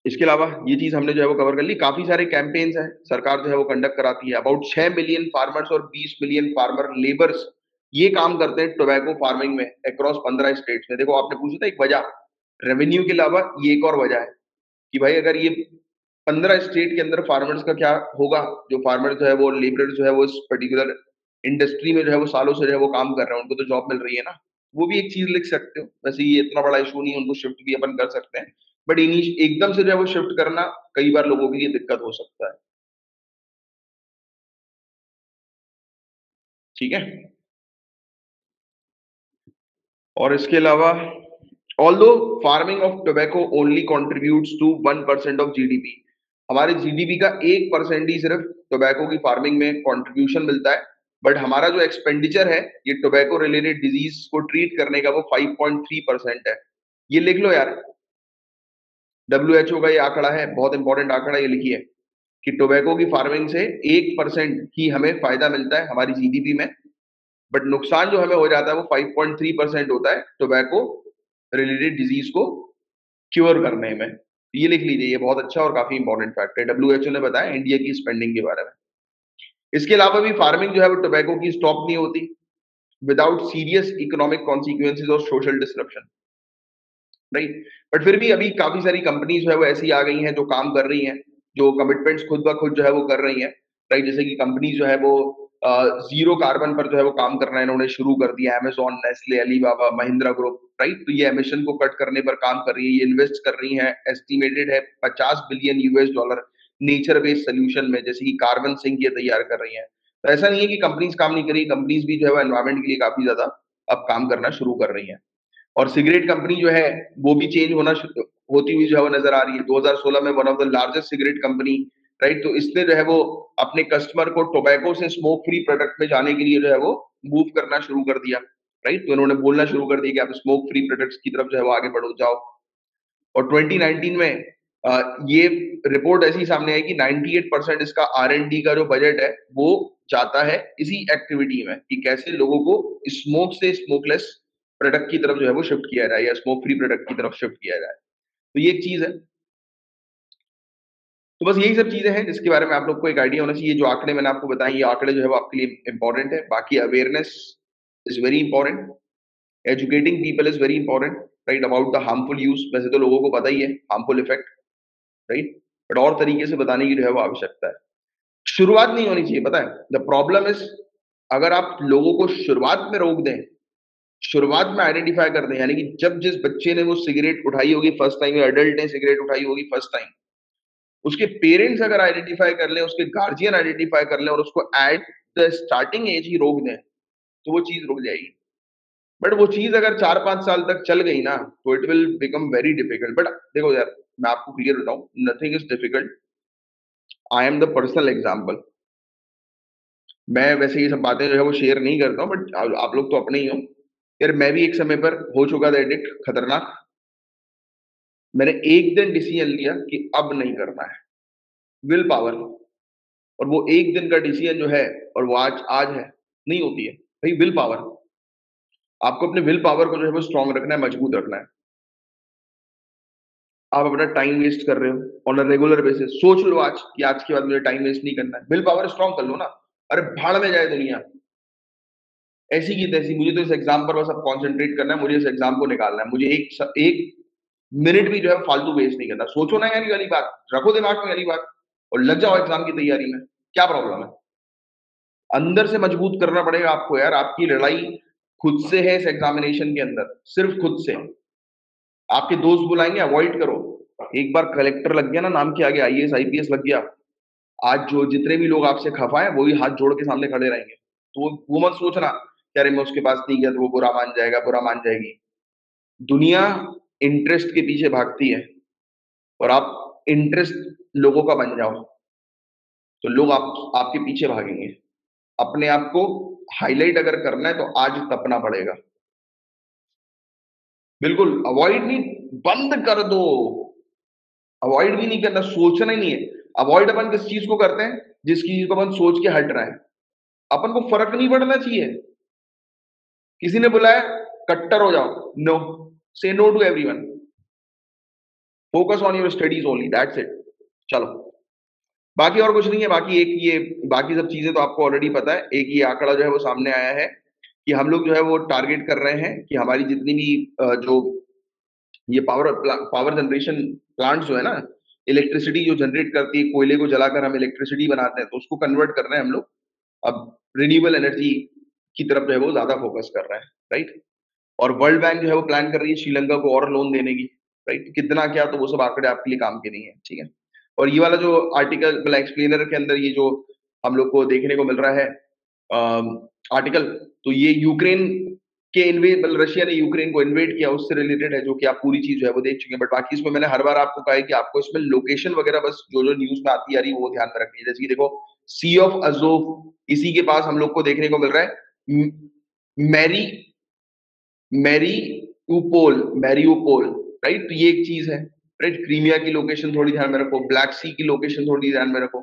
इसके अलावा ये चीज हमने जो है वो कवर कर ली। काफी सारे कैंपेन्स हैं सरकार जो है वो कंडक्ट कराती है। अबाउट 6 मिलियन फार्मर्स और 20 मिलियन फार्मर लेबर्स ये काम करते हैं टोबैको फार्मिंग में अक्रॉस 15 स्टेट्स में। देखो आपने पूछा था एक वजह, रेवेन्यू के अलावा ये एक और वजह है कि भाई अगर ये 15 स्टेट के अंदर फार्मर्स का क्या होगा। जो फार्मर जो है वो, लेबर जो है वो इस पर्टिकुलर इंडस्ट्री में जो है वो सालों से जो है वो काम कर रहे हैं, उनको तो जॉब मिल रही है ना। वो भी एक चीज लिख सकते हो। वैसे ये इतना बड़ा इशू नहीं है, उनको शिफ्ट भी अपन कर सकते हैं। बट एकदम से जो है वो शिफ्ट करना कई बार लोगों के लिए दिक्कत हो सकता है। ठीक है। और इसके अलावा, although farming of tobacco only contributes to 1% of GDP, हमारे जीडीपी का 1% ही सिर्फ टोबैको की फार्मिंग में कंट्रीब्यूशन मिलता है। बट हमारा जो एक्सपेंडिचर है ये टोबैको रिलेटेड डिजीज को ट्रीट करने का, वो 5.3% है। ये लिख लो यार, डब्ल्यूएचओ का ये आंकड़ा है, बहुत इंपॉर्टेंट आंकड़ा, ये लिखिए कि टोबैको की फार्मिंग से 1% ही हमें फायदा मिलता है हमारी जीडीपी में। बट नुकसान जो हमें हो जाता है वो 5.3% होता है टोबैको रिलेटेड डिजीज को क्योर करने में। ये लिख लीजिए, ये बहुत अच्छा और काफी इंपॉर्टेंट फैक्ट है, डब्ल्यूएचओ ने बताया इंडिया की स्पेंडिंग के बारे में। इसके अलावा भी फार्मिंग जो है वो टोबैको की स्टॉप नहीं होती विदाउट सीरियस इकोनॉमिक कॉन्सिक्वेंसेज और सोशल डिस्ट्रप्शन, राइट। बट फिर भी अभी काफी सारी कंपनीज जो है वो ऐसी आ गई हैं जो काम कर रही हैं, जो कमिटमेंट्स खुद ब खुद जो है वो कर रही हैं, राइट? जैसे कि कंपनी जो है वो जीरो कार्बन पर जो है वो काम करना इन्होंने शुरू कर दिया, Amazon, Nestle, Alibaba, Mahindra group, right? तो ये एमिशन को कट करने पर काम कर रही है, ये इन्वेस्ट कर रही है, एस्टिमेटेड है $50 बिलियन नेचर बेस्ड सोल्यूशन में, जैसे कि कार्बन सिंक ये तैयार कर रही है। तो ऐसा नहीं है कि कंपनीज काम नहीं कर रही, कंपनीज भी जो है वो एनवायरमेंट के लिए काफी ज्यादा अब काम करना शुरू कर रही है। और सिगरेट कंपनी जो है वो भी चेंज होती हुई जो है वो नजर आ रही है। 2016 में one of the largest cigarette company, right? तो इसने जो है वो अपने कस्टमर को टोबैको से स्मोक फ्री प्रोडक्ट में जाने के लिए जो है वो मूव करना शुरू कर दिया, राइट? तो इन्होंने बोलना शुरू कर दिया कि आप स्मोक फ्री प्रोडक्ट्स की तरफ जो है वो आगे बढ़ो जाओ। और 2019 में ये रिपोर्ट ऐसी सामने आई कि 98% इसका R&D का जो बजट है वो जाता है इसी एक्टिविटी में, कि कैसे लोगों को स्मोक से स्मोकलेस प्रोडक्ट की तरफ जो है वो शिफ्ट किया जाए, या स्मोक फ्री प्रोडक्ट की तरफ शिफ्ट किया जाए। तो ये एक चीज है। तो बस यही सब चीजें हैं जिसके बारे में आप लोग को एक आइडिया होना चाहिए। जो आंकड़े मैंने आपको बताए, ये आंकड़े जो है वो आपके लिए इंपॉर्टेंट है। बाकी awareness is very important, educating people is very important, right, about the harmful use. वैसे तो लोगों को पता ही है हार्मफुल इफेक्ट, राइट, बट और तरीके से बताने की जो है वो आवश्यकता है। शुरुआत नहीं होनी चाहिए, पता है, द प्रॉब्लम इज, अगर आप लोगों को शुरुआत में रोक दें, शुरुआत में आइडेंटिफाई कर दें, यानी कि जब जिस बच्चे ने वो सिगरेट उठाई होगी फर्स्ट टाइम, या अडल्ट ने सिगरेट उठाई होगी फर्स्ट टाइम, उसके पेरेंट्स अगर आइडेंटिफाई कर लें, उसके गार्जियन आइडेंटिफाई कर लें, और उसको एट द स्टार्टिंग एज ही रोक दें, तो वो चीज रुक जाएगी। बट वो चीज अगर 4-5 साल तक चल गई ना, तो it will become very difficult. But देखो यार, मैं आपको क्लियर बताऊं, nothing is difficult. I am the personal example. मैं वैसे ये सब बातें जो है वो शेयर नहीं करता हूँ, बट आप लोग तो अपने ही हो यार। मैं भी एक समय पर हो चुका था एडिक्ट, खतरनाक। मैंने एक दिन डिसीजन लिया कि अब नहीं करना है, विल पावर। और वो एक दिन का डिसीजन जो है, और वो आज आज है, नहीं होती है भाई। विल पावर, आपको अपने विल पावर को जो है वो स्ट्रांग रखना है, मजबूत रखना है। आप अपना टाइम वेस्ट कर रहे हो ऑन अ रेगुलर बेसिस, सोच लो आज कि आज के बाद मुझे टाइम वेस्ट नहीं करना है, विल पावर स्ट्रांग कर लो ना। अरे भाड़ में जाए दुनिया, ऐसी की तैसी, मुझे तो इस एग्जाम पर बस अब कॉन्सेंट्रेट करना है, मुझे इस एग्जाम को निकालना है। मुझे एक मिनट भी जो है फालतू वेस्ट नहीं करना। सोचो ना यार, ये वाली बात रखो दिमाग में, वाली बात, और लग जाओ एग्जाम की तैयारी में। क्या प्रॉब्लम है? अंदर से मजबूत करना पड़ेगा आपको यार। आपकी लड़ाई खुद से है इस एग्जामिनेशन के अंदर, सिर्फ खुद से। आपके दोस्त बुलाएंगे, अवॉइड करो। एक बार कलेक्टर लग गया ना नाम के आगे, IAS IPS लग गया, आज जो जितने भी लोग आपसे खफा है वो ही हाथ जोड़ के सामने खड़े रहेंगे। तो वो मत सोचना कि अरे मैं उसके पास नहीं गया तो वो बुरा मान जाएगा, बुरा मान जाएगी। दुनिया इंटरेस्ट के पीछे भागती है, और आप इंटरेस्ट लोगों का बन जाओ, तो लोग आपके पीछे भागेंगे। अपने आप को हाईलाइट अगर करना है तो आज तपना पड़ेगा। बिल्कुल अवॉइड नहीं, बंद कर दो। अवॉइड भी नहीं करना, सोचना ही नहीं है। अवॉइड अपन किस चीज को करते हैं? जिस चीज को अपन सोच के हट रहे हैं। अपन को फर्क नहीं पड़ना चाहिए। किसी ने बुलाया, कट्टर हो जाओ, no, say no to everyone, focus on your studies only, that's it. चलो, बाकी और कुछ नहीं है। बाकी एक ये, बाकी सब चीजें तो आपको ऑलरेडी पता है। एक ये आंकड़ा जो है वो सामने आया है कि हम लोग जो है वो टारगेट कर रहे हैं कि हमारी जितनी भी जो ये पावर जनरेशन प्लांट जो है ना, इलेक्ट्रिसिटी जो जनरेट करती है, कोयले को जलाकर हम इलेक्ट्रिसिटी बनाते हैं, तो उसको कन्वर्ट कर रहे हैं हम लोग अब रिन्यूएबल एनर्जी की तरफ जो है वो ज्यादा फोकस कर रहे हैं, राइट। और वर्ल्ड बैंक जो है वो प्लान कर रही है श्रीलंका को और लोन देने की, राइट। कितना क्या, तो वो सब आंकड़े आपके लिए काम के नहीं है, ठीक है। और ये वाला जो आर्टिकल मतलब एक्सप्लेनर के अंदर ये जो हम लोग को देखने को मिल रहा है आर्टिकल, तो ये यूक्रेन के इन्वेड मतलब रशिया ने यूक्रेन को इन्वेड किया उससे रिलेटेड है, जो कि आप पूरी चीज जो है वो देख चुके हैं। बट बाकी इसमें मैंने हर बार आपको कहा है कि आपको इसमें लोकेशन वगैरह बस जो जो न्यूज में आती आ रही है वो ध्यान में रखनी है। जैसे कि देखो, सी ऑफ अजोव, इसी के पास हम लोग को देखने को मिल रहा है मैरी मैरियोपोल, राइट। तो ये एक चीज है, राइट। क्रीमिया की लोकेशन थोड़ी ध्यान में रखो, ब्लैक सी की लोकेशन थोड़ी ध्यान में रखो।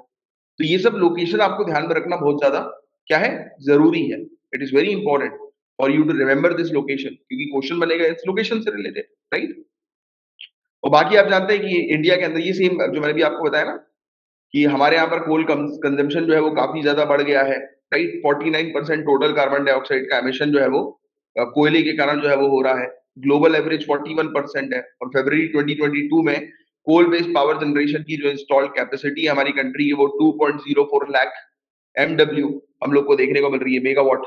तो ये सब लोकेशन आपको ध्यान में रखना बहुत ज्यादा क्या है, जरूरी है। It is very important for you to remember this location, क्योंकि क्वेश्चन बनेगा इस लोकेशन से रिलेटेड, राइट। और बाकी आप जानते हैं कि इंडिया के अंदर ये सेम जो मैंने भी आपको बताया ना, कि हमारे यहाँ पर कोल कंजम्पशन जो है वो काफी ज्यादा बढ़ गया है, राइट। 49% टोटल कार्बन डाइऑक्साइड का एमिशन जो है वो कोयले के कारण जो है वो हो रहा है। ग्लोबल एवरेज 41% है। और फरवरी 2022 में कोल बेस्ड पावर जनरेशन की जो इंस्टॉल्ड कैपेसिटी है हमारी कंट्री की, वो 2.04 लाख MW हम लोग को देखने को मिल रही है मेगावाट,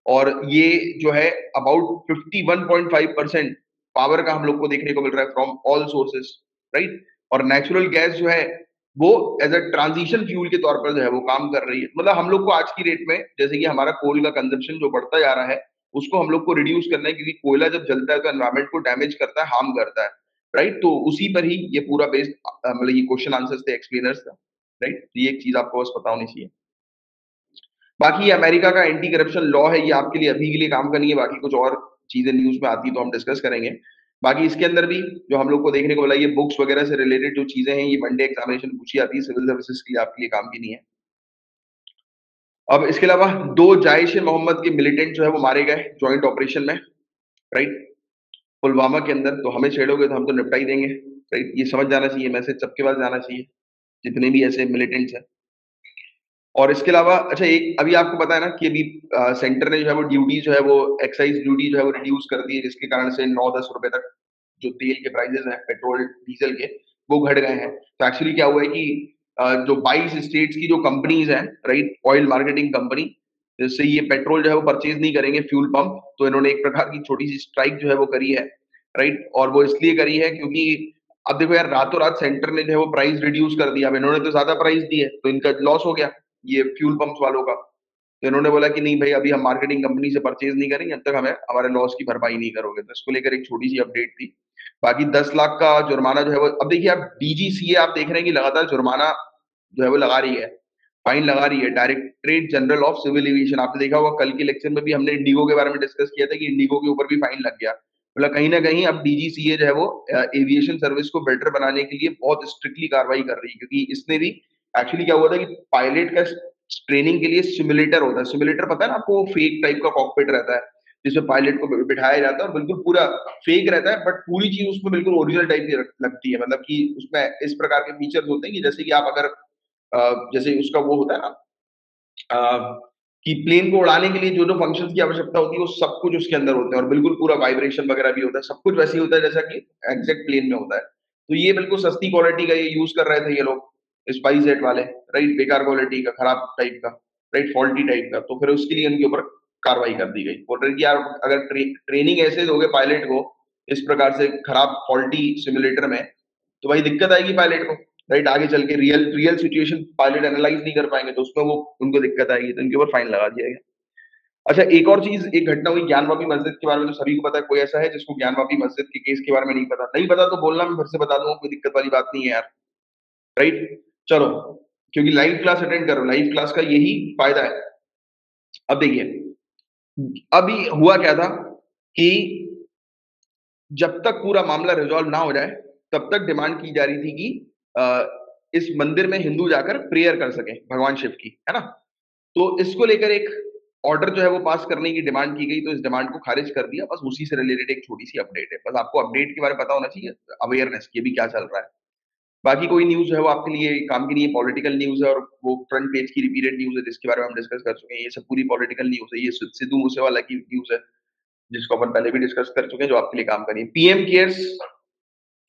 और ये जो है अबाउट 51.5% पावर का हम लोग को देखने को मिल रहा है फ्रॉम ऑल सोर्सेस, राइट। और नेचुरल गैस जो है वो एज अ ट्रांजिशन फ्यूल के तौर पर जो है वो काम कर रही है। मतलब हम लोग को आज की डेट में जैसे कि हमारा कोल का कंजम्पशन जो बढ़ता जा रहा है उसको हम लोग को रिड्यूस करना है, क्योंकि कोयला जब जलता है तो एनवायरमेंट को डैमेज करता है, हार्म करता है, राइट। तो उसी पर ही ये पूरा बेस्ड मतलब ये क्वेश्चन आंसर्स थे एक्सप्लेनर्स का, राइट। तो ये एक चीज आपको बस पता होनी चाहिए। बाकी ये अमेरिका का एंटी करप्शन लॉ है, ये आपके लिए अभी के लिए काम का नहीं है, बाकी कुछ और चीजें न्यूज में आती है तो हम डिस्कस करेंगे। बाकी इसके अंदर भी जो हम लोग को देखने को मिला, ये बुक्स वगैरह से रिलेटेड जो चीजें हैं ये वनडे एग्जामिनेशन पूछी जाती है, सिविल सर्विसेज के लिए आपके लिए काम की नहीं है। अब इसके अलावा दो जायश ए मोहम्मद के मिलिटेंट जो है वो मारे गए जॉइंट ऑपरेशन में, राइट, पुलवामा के अंदर। तो हमें छेड़ोगे तो हम तो निपटा ही देंगे, राइट। ये समझ जाना चाहिए, मैसेज सबके पास जाना चाहिए जितने भी ऐसे मिलिटेंट्स हैं। और इसके अलावा अच्छा, एक अभी आपको पता है ना कि अभी सेंटर ने जो है वो ड्यूटी जो है वो एक्साइज ड्यूटी जो है वो रिड्यूस कर दी है, जिसके कारण से 9-10 रुपए तक जो तेल के प्राइसेस हैं पेट्रोल डीजल के वो घट गए हैं। तो एक्चुअली क्या हुआ है कि जो 22 स्टेट्स की जो कंपनीज हैं, राइट, ऑयल मार्केटिंग कंपनी, जिससे ये पेट्रोल जो है वो परचेज नहीं करेंगे फ्यूल पंप, तो इन्होंने एक प्रकार की छोटी सी स्ट्राइक जो है वो करी है, राइट। और वो इसलिए करी है क्योंकि अब देखो यार, रातों रात सेंटर ने जो है वो प्राइस रिड्यूस कर दिया। अब इन्होंने तो ज्यादा प्राइस दी है तो इनका लॉस हो गया ये फ्यूल पंप्स वालों का। तो इन्होंने बोला कि नहीं भाई, अभी हम मार्केटिंग कंपनी से परचेज नहीं करेंगे जब तक हमें हमारे लॉस की भरपाई नहीं करोगे। तो इसको लेकर एक छोटी सी अपडेट थी। बाकी 10 लाख का जुर्माना जो है वो, अब देखिए आप डीजीसीए आप देख रहे हैं कि लगातार जुर्माना जो है वो लगा रही है, फाइन लगा रही है। Directorate general of civil aviation, आपने देखा होगा कल के लेक्चर में भी हमने इंडिगो के बारे में डिस्कस किया था कि इंडिगो के ऊपर भी फाइन लग गया। मतलब कहीं ना कहीं अब डीजीसीए जो है वो एविएशन सर्विस को बेटर बनाने के लिए बहुत स्ट्रिक्टली कार्रवाई कर रही है, क्योंकि इसने भी एक्चुअली क्या हुआ था कि पायलट का ट्रेनिंग के लिए सिमुलेटर होता है। सिमुलेटर पता है ना आपको, फेक टाइप का कॉकपिट रहता है जिसमें पायलट को बिठाया जाता है और बिल्कुल पूरा फेक रहता है, बट पूरी चीज उसमें बिल्कुल ओरिजिनल टाइप की लगती है। मतलब कि उसमें इस प्रकार के फीचर्स होते हैं कि जैसे कि आप अगर जैसे उसका वो होता है ना कि प्लेन को उड़ाने के लिए जो जो फंक्शंस की आवश्यकता होती है वो सब कुछ उसके अंदर होते हैं, और बिल्कुल पूरा वाइब्रेशन वगैरह भी होता है, सब कुछ वैसे ही होता है जैसा कि एग्जैक्ट प्लेन में होता है। तो ये बिल्कुल सस्ती क्वालिटी का ये यूज कर रहे थे ये लोग, स्पाइस जेट वाले, राइट, बेकार क्वालिटी का, खराब टाइप का, राइट, फॉल्टी टाइप का। तो फिर उसके लिए उनके ऊपर कार्रवाई कर दी गई। बोल रहे कि यार अगर ट्रेनिंग ऐसे दोगे पायलट को इस प्रकार से खराब फॉल्टी सिमुलेटर में, तो भाई दिक्कत आएगी पायलट को, राइट। आगे चल के real real situation pilot analyse नहीं कर पाएंगे तो उसमें वो उनको दिक्कत आएगी, तो इनके ऊपर फाइन लगा दिया गया। अच्छा, एक और चीज, एक घटना हुई ज्ञानवापी मस्जिद के बारे में, तो सभी को पता है। कोई ऐसा है जिसको ज्ञानवापी मस्जिद के केस के बारे में नहीं पता? नहीं पता तो बोलना, मैं फिर से बता दूंगा, कोई दिक्कत वाली बात नहीं है यार, राइट। चलो, क्योंकि लाइव क्लास अटेंड करो, लाइव क्लास का यही फायदा है। अब देखिए, अभी हुआ क्या था कि जब तक पूरा मामला रिजॉल्व ना हो जाए तब तक डिमांड की जा रही थी कि इस मंदिर में हिंदू जाकर प्रेयर कर सके भगवान शिव की, है ना। तो इसको लेकर एक ऑर्डर जो है वो पास करने की डिमांड की गई, तो इस डिमांड को खारिज कर दिया। बस उसी से रिलेटेड एक छोटी सी अपडेट है, बस आपको अपडेट के बारे में पता होना चाहिए, अवेयरनेस की भी क्या चल रहा है। बाकी कोई न्यूज है वो आपके लिए काम की नहीं है, पॉलिटिकल न्यूज है, और वो फ्रंट पेज की रिपीटेड न्यूज है जिसके बारे में हम डिस्कस कर चुके हैं। ये सब पूरी पॉलिटिकल न्यूज है, ये सिद्धू मूसेवाला की न्यूज है जिसको अपन पहले भी डिस्कस कर चुके हैं, जो आपके लिए काम करिए। पीएम केयर्स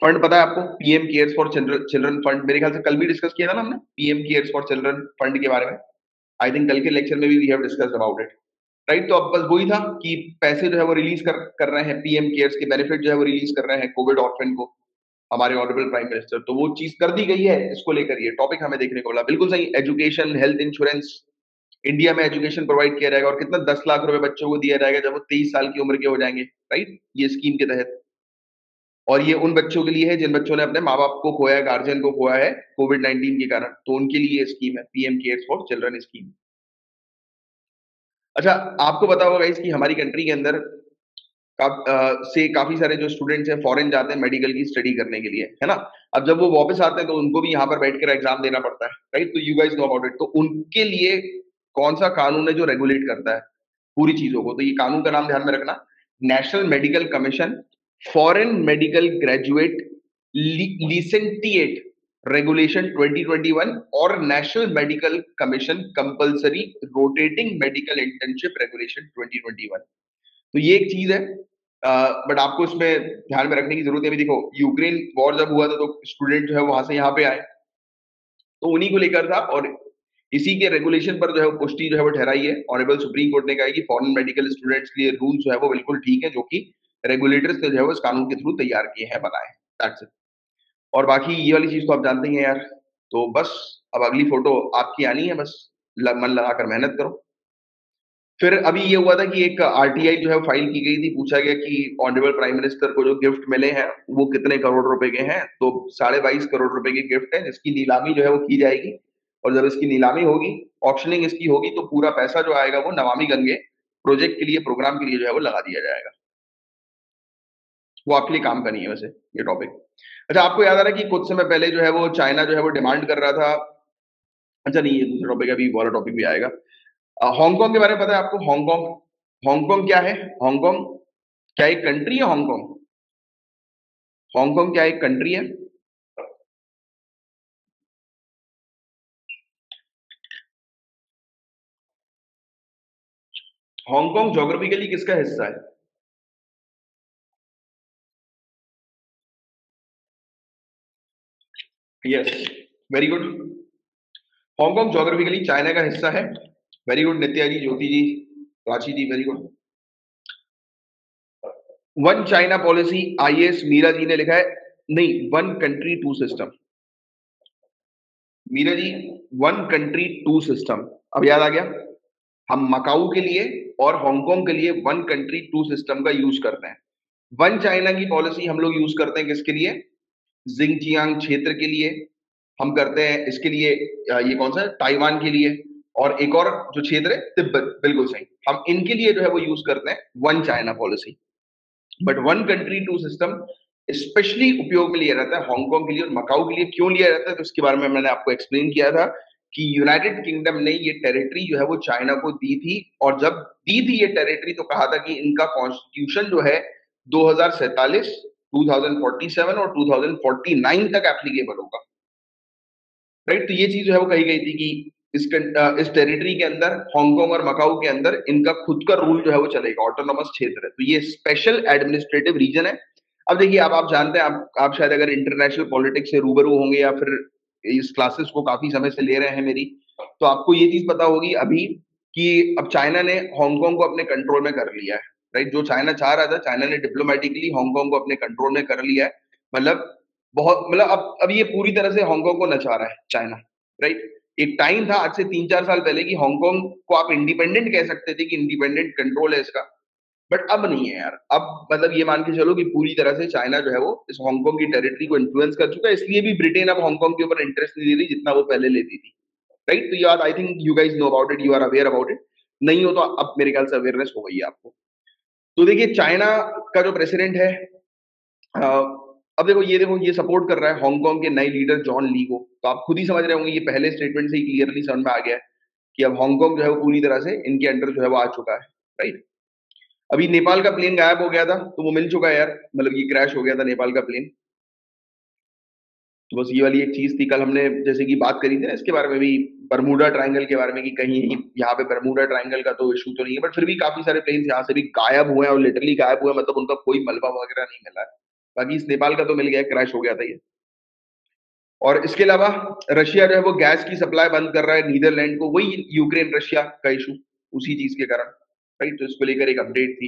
फंड पता है आपको? PM cares for children fund, मेरे ख्याल से कल भी डिस्कस किया था ना हमने PM cares for children fund के बारे में। आई थिंक कल के लेक्चर में भी we have discussed about it, right. तो अब बस वही था कि पैसे जो है वो रिलीज कर रहे हैं, पीएम केयर्स के बेनिफिट जो है वो रिलीज कर रहे हैं कोविड ऑर्फन को, हमारे ऑनरेबल प्राइम मिनिस्टर। तो वो चीज कर दी गई है, इसको लेकर ये टॉपिक हमें देखने को मिला। बिल्कुल सही, एजुकेशन, हेल्थ इंश्योरेंस, इंडिया में एजुकेशन प्रोवाइड किया जाएगा, और कितना 10 लाख रुपए बच्चों को दिया जाएगा जब वो 23 साल की उम्र के हो जाएंगे, राइट, ये स्कीम के तहत। और ये उन बच्चों के लिए है जिन बच्चों ने अपने माँ बाप को खोया है, गार्जियन को खोया है कोविड-19 के कारण, तो उनके लिए ये स्कीम है, PM cares for children scheme. अच्छा, आपको पता होगा गाइस कि हमारी कंट्री के अंदर से काफी सारे जो स्टूडेंट्स हैं फॉरेन जाते हैं मेडिकल की स्टडी करने के लिए, है ना। अब जब वो वापस आते हैं तो उनको भी यहाँ पर बैठकर एग्जाम देना पड़ता है, राइट। तो you guys know about it. तो उनके लिए कौन सा कानून है जो रेगुलेट करता है पूरी चीजों को? तो ये कानून का नाम ध्यान में रखना, national medical commission foreign medical graduate licentiate regulation 2021 और national medical commission compulsory rotating medical internship regulation 2021। तो ये एक चीज है, बट आपको इसमें ध्यान में रखने की जरूरत है। अभी देखो, यूक्रेन वॉर जब हुआ था तो स्टूडेंट जो है वहां से यहाँ पे आए, तो उन्हीं को लेकर था। और इसी के रेगुलेशन पर जो है वो पुष्टि जो है वो ठहराई है। ऑनरेबल सुप्रीम कोर्ट ने कहा है कि फॉरेन मेडिकल स्टूडेंट्स के लिए रूल जो है वो बिल्कुल ठीक है, जो कि रेगुलेटर्स ने जो है वो इस कानून के थ्रू तैयार किए हैं, बनाए हैं। That's it. और बाकी ये वाली चीज तो आप जानते ही हैं यार। तो बस अब अगली फोटो आपकी आनी है, बस मन लगाकर मेहनत करो। फिर अभी ये हुआ था कि एक आरटीआई जो है फाइल की गई थी, पूछा गया कि ऑनरेबल प्राइम मिनिस्टर को जो गिफ्ट मिले हैं वो कितने करोड़ रुपए के हैं। तो 22.5 करोड़ रुपए के गिफ्ट है, जिसकी नीलामी जो है वो की जाएगी। और जब इसकी नीलामी होगी, ऑक्शनिंग इसकी होगी, तो पूरा पैसा जो आएगा वो नमामि गंगे प्रोजेक्ट के लिए, प्रोग्राम के लिए जो है वो लगा दिया जाएगा। वो आपके लिए काम का नहीं है वैसे ये टॉपिक। अच्छा, आपको याद आ रहा है कि कुछ समय पहले जो है वो चाइना जो है वो डिमांड कर रहा था। अच्छा नहीं, ये दूसरा टॉपिक है, अभी वाला टॉपिक भी आएगा। हांगकांग के बारे में पता है आपको? हांगकांग, हांगकांग क्या है? हांगकांग क्या एक कंट्री है? हांगकांग, हांगकांग क्या एक कंट्री है? हांगकांग ज्योग्राफिकली किसका हिस्सा है? Yes, very good. Hong Kong geographically China का हिस्सा है। Very good Nitya ji, Jyoti ji, Prachi ji, very good. One China policy, IAS Meera ji ने लिखा है। नहीं, one country two system. Meera ji, one country two system, अब याद आ गया। हम मकाऊ के लिए और हांगकांग के लिए वन कंट्री टू सिस्टम का यूज करते हैं। वन चाइना की पॉलिसी हम लोग यूज करते हैं किसके लिए? जिंगजियांग क्षेत्र के लिए। हम करते हैं इसके लिए ये कौन सा है, ताइवान के लिए। और एक और जो क्षेत्र है तिब्बत, बिल्कुल सही, हम इनके लिए जो है वो यूज करते हैं one China policy. But one country two system specially उपयोग में लिया जाता है हांगकांग के लिए और मकाऊ के लिए। क्यों लिया जाता है, तो इसके बारे में मैंने आपको एक्सप्लेन किया था कि यूनाइटेड किंगडम ने ये टेरिटरी जो है वो चाइना को दी थी। और जब दी थी ये टेरिटरी, तो कहा था कि इनका कॉन्स्टिट्यूशन जो है 2047, 2047 और 2049 तक एप्लीकेबल होगा। राइट, तो ये चीज जो है वो कही गई थी कि इस टेरिटरी के अंदर, हांगकांग और मकाऊ के अंदर, इनका खुद का रूल जो है वो चलेगा, ऑटोनोमस क्षेत्र है, तो ये स्पेशल एडमिनिस्ट्रेटिव रीजन है। अब देखिए, आप जानते हैं, आप शायद अगर इंटरनेशनल पॉलिटिक्स से रूबरू होंगे या फिर इस क्लासेस को काफी समय से ले रहे हैं मेरी, तो आपको ये चीज पता होगी अभी कि अब चाइना ने हांगकांग को अपने कंट्रोल में कर लिया है। राइट, जो चाइना चाह रहा था, चाइना ने डिप्लोमेटिकली हांगकांग को अपने कंट्रोल में कर लिया है। मतलब बहुत, मतलब अब ये पूरी तरह से हांगकांग को नचा रहा है चाइना। राइट, एक टाइम था आज से 3-4 साल पहले कि हांगकांग को आप इंडिपेंडेंट कह सकते थे, कि इंडिपेंडेंट कंट्रोल है इसका। बट अब नहीं है यार। अब मतलब ये मान के चलो कि पूरी तरह से चाइना जो है वो इस हांगकांग की टेरिटरी को इन्फ्लुएंस कर चुका है। इसलिए भी ब्रिटेन अब हांगकांग के ऊपर इंटरेस्ट नहीं ले रही जितना वो पहले लेती थी। राइट, तो यार I think you guys know about it, you are aware about it. नहीं हो तो अब मेरे ख्याल से अवेयरनेस हो गई है आपको। तो देखिए, चाइना का जो प्रेसिडेंट है, अब देखो ये सपोर्ट कर रहा है हांगकांग के नए लीडर जॉन ली को। तो आप खुद ही समझ रहे होंगे, ये पहले स्टेटमेंट से ही क्लियरली समझ में आ गया है कि अब हांगकांग जो है वो पूरी तरह से इनके अंडर जो है वो आ चुका है। राइट, अभी नेपाल का प्लेन गायब हो गया था, तो वो मिल चुका है यार, मतलब ये क्रैश हो गया था नेपाल का प्लेन। तो बस ये वाली एक चीज थी। कल हमने जैसे कि बात करी थी ना इसके बारे में भी, बरमूडा ट्रायंगल के बारे में, कि कहीं यहाँ पे बरमूडा ट्रायंगल का तो इशू तो नहीं है, बट फिर भी काफी सारे प्लेन यहाँ से भी गायब हुए हैं, और लिटरली गायब हुए हैं, मतलब उनका कोई मलबा वगैरह नहीं मिला है। बाकी इस नेपाल का तो मिल गया, क्रैश हो गया था ये। और इसके अलावा रशिया जो है वो गैस की सप्लाई बंद कर रहा है नीदरलैंड को, वही यूक्रेन रशिया का इशू, उसी चीज के कारण। राइट, तो इसको लेकर एक अपडेट थी।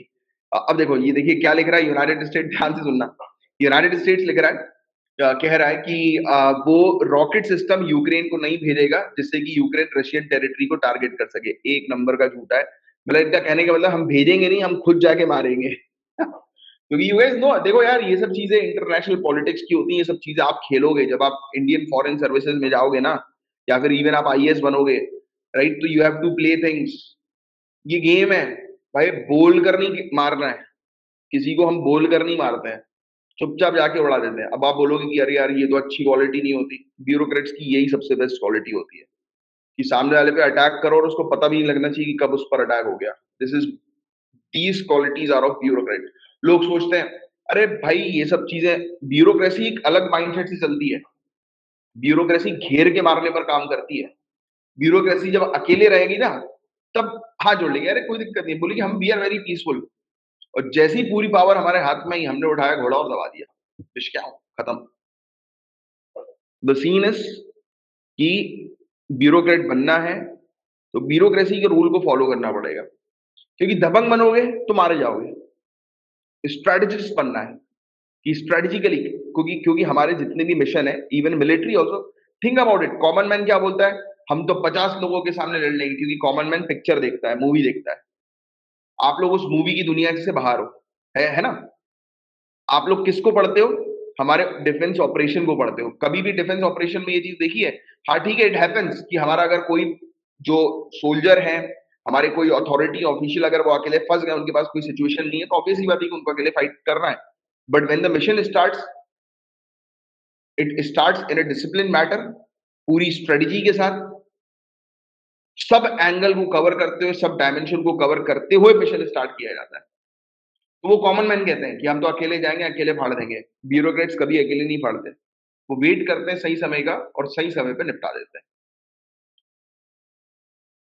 अब देखो, ये देखिए क्या लिख रहा है यूनाइटेड स्टेट, ध्यान से सुनना। यूनाइटेड स्टेट्स लिख रहा है, कह रहा है कि वो रॉकेट सिस्टम यूक्रेन को नहीं भेजेगा जिससे कि यूक्रेन रशियन टेरिटरी को टारगेट कर सके। एक नंबर का झूठा है। मतलब इनका कहने का मतलब, हम भेजेंगे नहीं, हम खुद जाके मारेंगे। क्योंकि यू गाइस नो, देखो यार, ये सब चीजें इंटरनेशनल पॉलिटिक्स की होती हैं। ये सब चीजें आप खेलोगे जब आप इंडियन फॉरेन सर्विसेज में जाओगे ना, या फिर इवन आप आईएएस बनोगे। राइट, तो you have to play things. ये गेम है भाई, बोल कर नहीं मारना है। किसी को हम बोल कर नहीं मारते हैं, चुपचाप जाके उड़ा देते हैं। अब आप बोलोगे कि अरे यार ये तो अच्छी क्वालिटी नहीं होती। ब्यूरोक्रेट्स की यही सबसे बेस्ट क्वालिटी होती है, कि सामने वाले पे अटैक करो और उसको पता भी नहीं लगना चाहिए कि कब उस पर अटैक हो गया। This is, these qualities are of bureaucrat. लोग सोचते हैं, अरे भाई ये सब चीजें, ब्यूरोक्रेसी एक अलग माइंडसेट से चलती है। ब्यूरोक्रेसी घेर के मारने पर काम करती है। ब्यूरोक्रेसी जब अकेले रहेगी ना, तब हाथ जोड़ लेगी, अरे कोई दिक्कत नहीं, बोलेगी हम वी आर वेरी पीसफुल। और जैसी पूरी पावर हमारे हाथ में ही, हमने उठाया घोड़ा और दबा दिया, फिश क्या हो, खत्म। द सीन इज कि ब्यूरोक्रेट बनना है तो ब्यूरोक्रेसी के रूल को फॉलो करना पड़ेगा, क्योंकि दबंग बनोगे तो मारे जाओगे। स्ट्रेटेजिस्ट बनना है कि स्ट्रेटेजिकली, क्योंकि क्योंकि हमारे जितने भी मिशन है, even military also, think about it. Common man क्या बोलता है? हम तो 50 लोगों के सामने लड़ लेंगे, क्योंकि कॉमन मैन पिक्चर देखता है, मूवी देखता है। आप लोग उस मूवी की दुनिया से बाहर हो, है ना? आप लोग किसको पढ़ते हो? हमारे डिफेंस ऑपरेशन को पढ़ते हो। कभी भी डिफेंस ऑपरेशन में ये चीज देखी है? हाँ ठीक है, इट हैपेंस कि हमारा अगर कोई जो सोल्जर है, हमारे कोई अथॉरिटी ऑफिशियल अगर वो अकेले फंस गए, उनके पास कोई सिचुएशन नहीं है, तो ऑब्वियसली बात है कि उनको अकेले फाइट करना है। But when the mission starts, it starts in a discipline matter, पूरी स्ट्रेटजी के साथ, सब एंगल को कवर करते हुए, सब डायमेंशन को कवर करते हुए मिशन स्टार्ट किया जाता है। तो वो कॉमन मैन कहते हैं कि हम तो अकेले जाएंगे, अकेले फाड़ देंगे। ब्यूरोक्रेट्स कभी अकेले नहीं फाड़ते, वो वेट करते हैं सही समय का और सही समय पे निपटा देते हैं।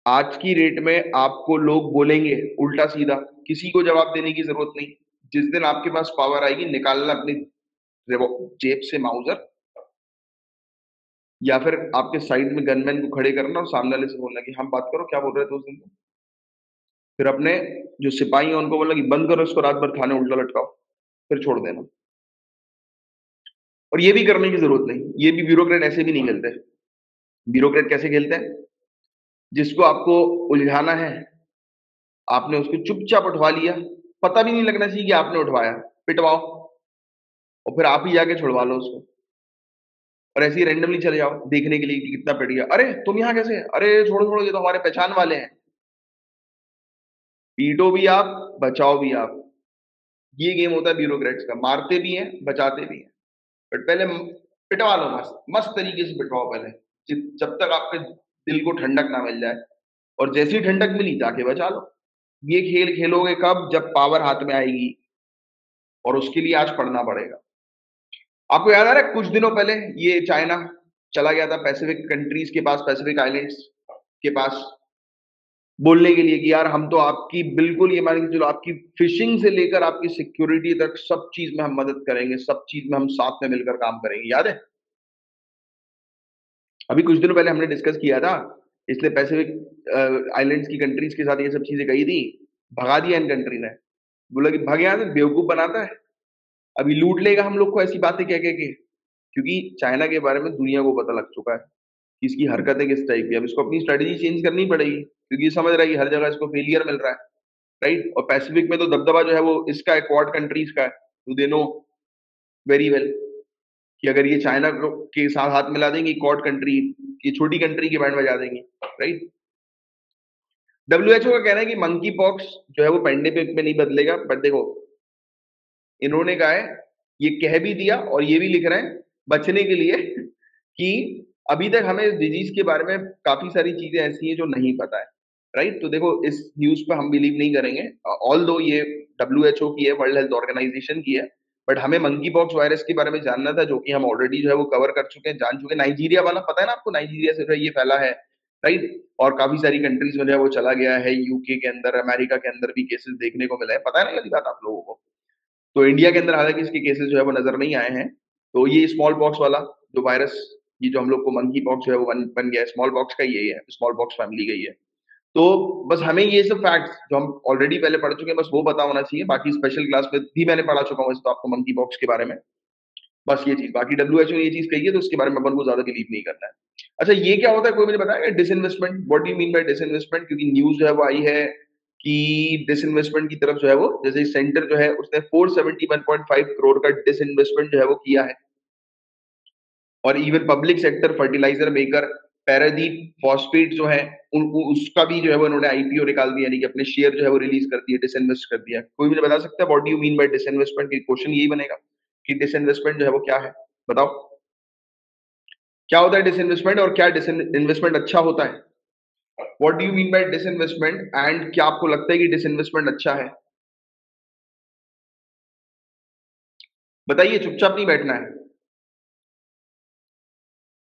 आज की रेट में आपको लोग बोलेंगे उल्टा सीधा, किसी को जवाब देने की जरूरत नहीं। जिस दिन आपके पास पावर आएगी, निकालना अपनी जेब से माउजर, या फिर आपके साइड में गनमैन को खड़े करना और सामने वाले से बोलना कि हम बात करो, क्या बोल रहे थे उस दिन। फिर अपने जो सिपाही हैं उनको बोलना कि बंद करो इसको, रात भर थाने उल्टा लटकाओ, फिर छोड़ देना। और ये भी करने की जरूरत नहीं, ये भी ब्यूरोक्रेट ऐसे भी नहीं खेलते। ब्यूरोक्रेट कैसे खेलते हैं? जिसको आपको उलझाना है, आपने उसको चुपचाप उठवा लिया, पता भी नहीं लगना चाहिए कि आपने उठवाया, पिटवाओ, और फिर आप ही जाके छुड़वा लो उसको। और ऐसे ही रैंडमली चले जाओ देखने के लिए कि कितना पिट गया। अरे तुम यहाँ कैसे? अरे छोड़ो छोड़ो, ये तो हमारे पहचान वाले हैं। पीटो भी आप, बचाओ भी आप। ये गेम होता है ब्यूरोक्रेट्स का, मारते भी हैं, बचाते भी हैं। बट पहले पिटवा लो, मस्त मस्त तरीके से पिटवाओ पहले, जब तक आपके दिल को ठंडक ना मिल जाए। और जैसी ठंडक मिली, जाके बचा लो। ये खेल खेलोगे कब? जब पावर हाथ में आएगी, और उसके लिए आज पढ़ना पड़ेगा। आपको याद आ रहा है कुछ दिनों पहले ये चाइना चला गया था पैसिफिक कंट्रीज के पास, पैसिफिक आइलैंड्स के पास, बोलने के लिए कि यार हम तो आपकी बिल्कुल, ये मान के चलो, आपकी फिशिंग से लेकर आपकी सिक्योरिटी तक सब चीज में हम मदद करेंगे, सब चीज में हम साथ में मिलकर काम करेंगे। याद है? अभी कुछ दिनों पहले हमने डिस्कस किया था। इसने पैसिफिक आइलैंड्स की कंट्रीज के साथ ये सब चीजें कही थी, भगा दिया इन कंट्री ने। बोला कि भाग यहाँ से, बेवकूफ बनाता है, अभी लूट लेगा हम लोग को, ऐसी बातें कह कह के। क्योंकि चाइना के बारे में दुनिया को पता लग चुका है कि इसकी हरकतें किस टाइप की। अब इसको अपनी स्ट्रेटेजी चेंज करनी पड़ेगी, क्योंकि ये समझ रहा है कि हर जगह इसको फेलियर मिल रहा है। राइट? और पैसिफिक में तो दबदबा जो है वो इसका है, क्वाड कंट्रीज का है। तो दे नो वेरी वेल कि अगर ये चाइना के साथ हाथ मिला देंगी, क्वाड कंट्री, ये छोटी कंट्री की बैंड बजा देंगी। राइट? डब्ल्यूएचओ का कहना है कि मंकी पॉक्स जो है वो पेंडेमिक में नहीं बदलेगा। बट देखो, इन्होंने कहा है, ये कह भी दिया और ये भी लिख रहे हैं बचने के लिए कि अभी तक हमें इस डिजीज के बारे में काफी सारी चीजें ऐसी हैं जो नहीं पता है। राइट? तो देखो, इस न्यूज पे हम बिलीव नहीं करेंगे, ऑल दो ये डब्ल्यूएचओ की है, वर्ल्ड हेल्थ ऑर्गेनाइजेशन की है। बट हमें मंकी पॉक्स वायरस के बारे में जानना था, जो कि हम ऑलरेडी जो है वो कवर कर चुके हैं, जान चुके हैं। नाइजीरिया वाला पता है ना आपको? नाइजीरिया से जो है ये फैला है। राइट? और काफी सारी कंट्रीज में जो है वो चला गया है, यूके के अंदर, अमेरिका के अंदर भी केसेस देखने को मिले हैं। पता है ना, वाली बात आप लोगों को? तो इंडिया के अंदर हालांकि इसके केसेस जो है वो नजर नहीं आए हैं। तो ये स्मॉल पॉक्स वाला जो वायरस, ये जो हम लोग को मंकी पॉक्स जो है वो बन गया है, स्मॉल पॉक्स का यही है, स्मॉल पॉक्स फैमिली का ही है। तो बस हमें ये सब फैक्ट्स जो हम ऑलरेडी पहले पढ़ चुके हैं, बस वो पता होना चाहिए। बाकी स्पेशल क्लास में भी मैंने पढ़ा चुका हूँ वैसे तो आपको मंकी पॉक्स के बारे में। बस ये चीज, बाकी डब्ल्यूएचओ ने ये चीज कही है तो उसके बारे में अपन को ज्यादा बिलीव नहीं करना है। अच्छा, ये क्या होता है, कोई मुझे बताएगा? Disinvestment, what do you mean by disinvestment? क्योंकि न्यूज जो है वो आई है कि डिसइन्वेस्टमेंट की तरफ जो है वो, जैसे सेंटर जो है उसने 471.5 करोड़ का डिसइन्वेस्टमेंट जो है वो किया है। और even public sector fertiliser maker Paradip phosphate जो है, उसका भी जो है वो इन्होंने आईपीओ निकाल दिया, यानी कि अपने शेयर जो है वो रिलीज कर दिए, डिसइन्वेस्ट कर दिया। कोई मुझे बता सकता है what do you mean by disinvestment? की क्वेश्चन यही बनेगा कि डिसइन्वेस्टमेंट जो है वो क्या है। बताओ, क्या होता है डिसइन्वेस्टमेंट, और क्या डिसइन्वेस्टमेंट अच्छा होता है? What do you mean by disinvestment, and क्या आपको लगता है कि डिसइन्वेस्टमेंट अच्छा है? बताइए, चुपचाप नहीं बैठना है।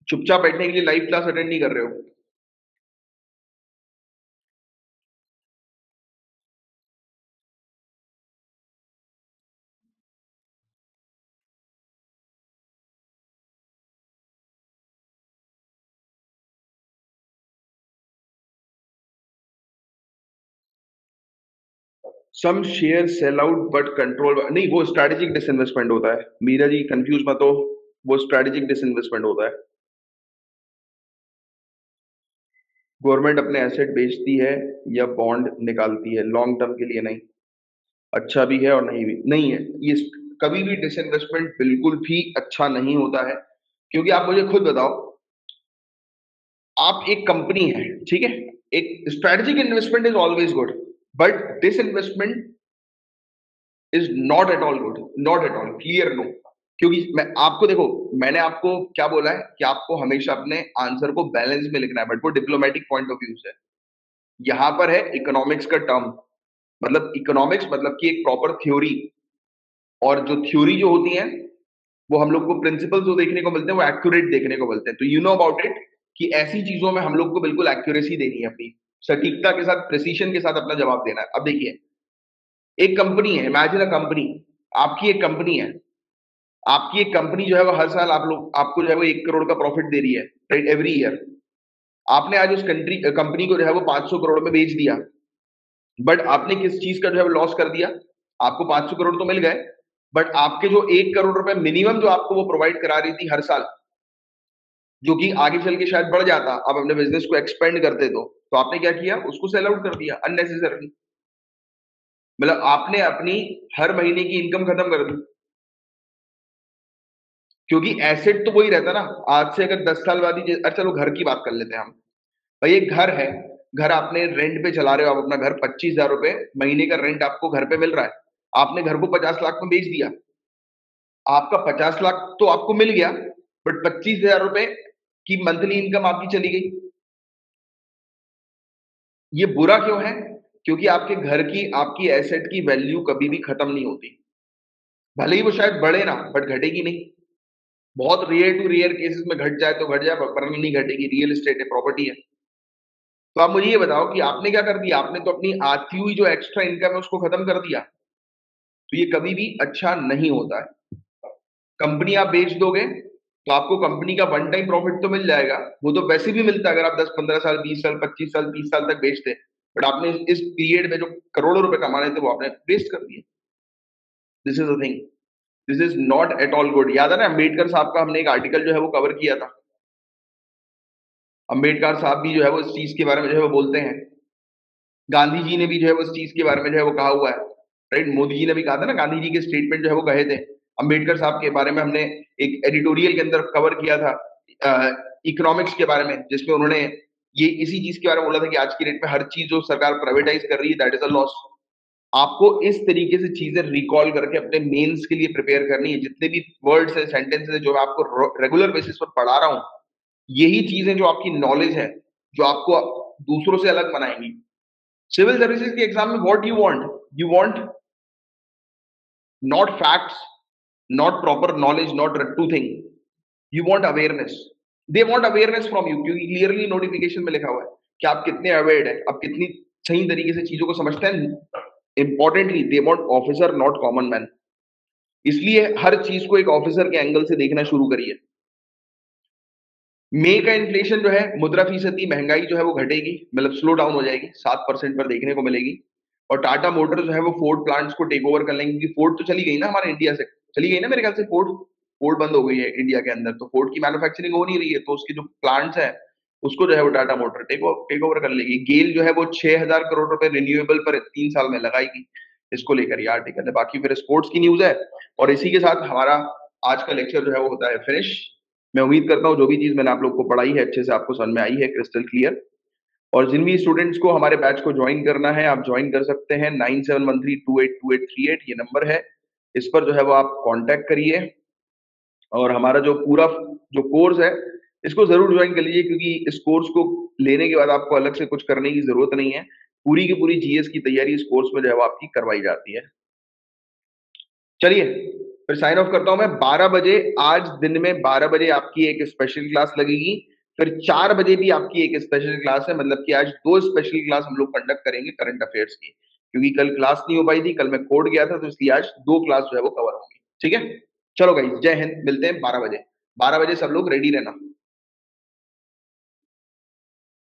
चुपचाप बैठने के लिए लाइव क्लास अटेंड नहीं कर रहे हो। Some share sell out but control नहीं, वो स्ट्रेटेजिक डिसइन्वेस्टमेंट होता है। मीरा जी कंफ्यूज मत हो, वो स्ट्रेटेजिक डिसइन्वेस्टमेंट होता है। गवर्नमेंट अपने एसेट बेचती है या बॉन्ड निकालती है, लॉन्ग टर्म के लिए नहीं। अच्छा भी है और नहीं भी नहीं है ये। कभी भी डिसइन्वेस्टमेंट बिल्कुल भी अच्छा नहीं होता है, क्योंकि आप मुझे खुद बताओ, आप एक कंपनी है, ठीक है, एक strategic investment is always good, but this investment is not at all good, not at all, clear no. क्योंकि मैं आपको देखो, मैंने आपको क्या बोला है कि आपको हमेशा अपने आंसर को बैलेंस में लिखना है, बट वो डिप्लोमेटिक पॉइंट ऑफ व्यू से। यहां पर है इकोनॉमिक्स का टर्म, मतलब इकोनॉमिक्स मतलब कि एक प्रॉपर थ्योरी, और जो थ्योरी जो होती है वो हम लोग को प्रिंसिपल्स जो देखने को मिलते हैं वो एक्यूरेट देखने को मिलते हैं। तो यू नो अबाउट इट कि ऐसी चीजों में हम लोग को बिल्कुल एक्यूरेसी देनी है, अपनी सटीकता के साथ, प्रिसीशन के साथ अपना जवाब देना है। अब देखिए, एक कंपनी है, इमेजिन अ कंपनी, आपकी एक कंपनी है, आपकी एक कंपनी जो है वो हर साल आप लोग आपको जो है वो 1 करोड़ का प्रॉफिट दे रही है, राइट, एवरी ईयर। आपने आज उस कंपनी को जो है वो 500 करोड़ में बेच दिया, बट आपने किस चीज का जो है वो लॉस कर दिया? आपको 500 करोड़ तो मिल गए, बट आपके जो 1 करोड़ रुपए मिनिमम जो आपको वो प्रोवाइड करा रही थी हर साल, जो कि आगे चल के शायद बढ़ जाता, आप अपने बिजनेस को एक्सपेंड करते तो आपने क्या किया? उसको सेल आउट कर दिया अननेसेसरली। मतलब आपने अपनी हर महीने की इनकम खत्म कर दी, क्योंकि एसेट तो वही रहता ना। आज से अगर 10 साल बाद ही, अच्छा चलो घर की बात कर लेते हैं हम। भाई एक घर है, घर आपने रेंट पे चला रहे हो, आप अपना घर 25,000 रुपए महीने का रेंट आपको घर पे मिल रहा है, आपने घर को 50 लाख में बेच दिया, आपका 50 लाख तो आपको मिल गया, बट 25,000 रुपए की मंथली इनकम आपकी चली गई। ये बुरा क्यों है? क्योंकि आपके घर की, आपकी एसेट की वैल्यू कभी भी खत्म नहीं होती, भले ही वो शायद बढ़े ना, बट घटेगी नहीं। बहुत रेयर टू रेयर केसेस में घट जाए तो घट जाए, पर नहीं घटेगी, रियल एस्टेट है, प्रॉपर्टी है। तो आप मुझे ये बताओ कि आपने क्या कर दिया? आपने तो अपनी आती हुई जो एक्स्ट्रा इनकम है उसको खत्म कर दिया। तो ये कभी भी अच्छा नहीं होता है। कंपनी आप बेच दोगे तो आपको कंपनी का वन टाइम प्रॉफिट तो मिल जाएगा, वो तो वैसे भी मिलता है अगर आप 10-15 साल, 20 साल, 25 साल, 30 साल तक बेचते, बट आपने इस पीरियड में जो करोड़ों रुपए कमाने थे वो आपने वेस्ट कर दिए। This is the thing, this is not at all good. याद है ना, अम्बेडकर साहब का हमने एक आर्टिकल जो है वो कवर किया था। अम्बेडकर साहब भी जो है वो इस चीज के बारे में जो है वो बोलते हैं। गांधी जी ने भी जो है वो इस चीज के बारे में जो है वो कहा हुआ है, राइट। मोदी जी ने भी कहा था ना, गांधी जी के स्टेटमेंट जो है वो कहे थे। अम्बेडकर साहब के बारे में हमने एक एडिटोरियल के अंदर कवर किया था इकोनॉमिक्स के बारे में, जिसमें उन्होंने ये इसी चीज के बारे में बोला था कि आज की डेट में हर चीज जो सरकार प्राइवेटाइज कर रही है, दैट इज अ लॉस। आपको इस तरीके से चीजें रिकॉल करके अपने मेंस के लिए प्रिपेयर करनी है। जितने भी वर्ड्स है, सेंटेंसेस है, जो मैं आपको रेगुलर बेसिस पर पढ़ा रहा हूँ, यही चीजें जो आपकी नॉलेज है, जो आपको दूसरों से अलग बनाएंगी। सिविल सर्विसेज के एग्जाम में what you want not facts, not proper knowledge, not रट्टू thing, you want awareness. They want awareness from you, क्योंकि क्लियरली नोटिफिकेशन में लिखा हुआ है कि आप कितने अवेयर्ड है, आप कितनी सही तरीके से चीजों को समझते हैं। Importantly they want officer not common man. इसलिए हर चीज को एक ऑफिसर के एंगल से देखना शुरू करिए। मई का इन्फ्लेशन जो है, मुद्राफीसदी महंगाई जो है वो घटेगी, मतलब स्लो डाउन हो जाएगी, 7% पर देखने को मिलेगी। और टाटा मोटर जो है वो फोर्ड प्लांट्स को टेक ओवर कर लेंगे, क्योंकि फोर्ड तो चली गई ना हमारे इंडिया से, चली गई ना मेरे ख्याल से। फोर्ड फोर्ड बंद हो गई है इंडिया के अंदर, तो फोर्ड की मैन्युफैक्चरिंग हो नहीं रही है, तो उसकी जो प्लांट्स है उसको जो है वो टाटा मोटर टेक ओवर कर लेगी। गेल जो है वो 6,000 करोड़ रुपए रिन्यूएबल पर 3 साल में लगाएगी। इसको लेकर ये आर्टिकल है। बाकी फिर स्पोर्ट्स की न्यूज है, और इसी के साथ हमारा आज का लेक्चर जो है वो होता है फिनिश। मैं उम्मीद करता हूँ जो भी चीज मैंने आप लोग को पढ़ाई है अच्छे से आपको समझ में आई है, क्रिस्टल क्लियर। और जिन भी स्टूडेंट्स को हमारे बैच को ज्वाइन करना है, आप ज्वाइन कर सकते हैं 9713282838, ये नंबर है, इस पर जो है वो आप कांटेक्ट करिए। और हमारा जो पूरा जो कोर्स है, इसको जरूर ज्वाइन कर लीजिए, क्योंकि इस कोर्स को लेने के बाद आपको अलग से कुछ करने की जरूरत नहीं है। पूरी की पूरी जीएस की तैयारी इस कोर्स में जो है वो आपकी करवाई जाती है। चलिए फिर साइन ऑफ करता हूं मैं। 12 बजे, आज दिन में 12 बजे आपकी एक स्पेशल क्लास लगेगी। फिर 4 बजे भी आपकी एक स्पेशल क्लास है, मतलब कि आज 2 स्पेशल क्लास हम लोग कंडक्ट करेंगे करंट अफेयर्स की, क्योंकि कल क्लास नहीं हो पाई थी, कल मैं कोर्ट गया था, तो इसलिए आज 2 क्लास जो है वो कवर होंगी। ठीक है, चलो गाइस, जय हिंद, मिलते हैं 12 बजे। 12 बजे सब लोग रेडी रहना।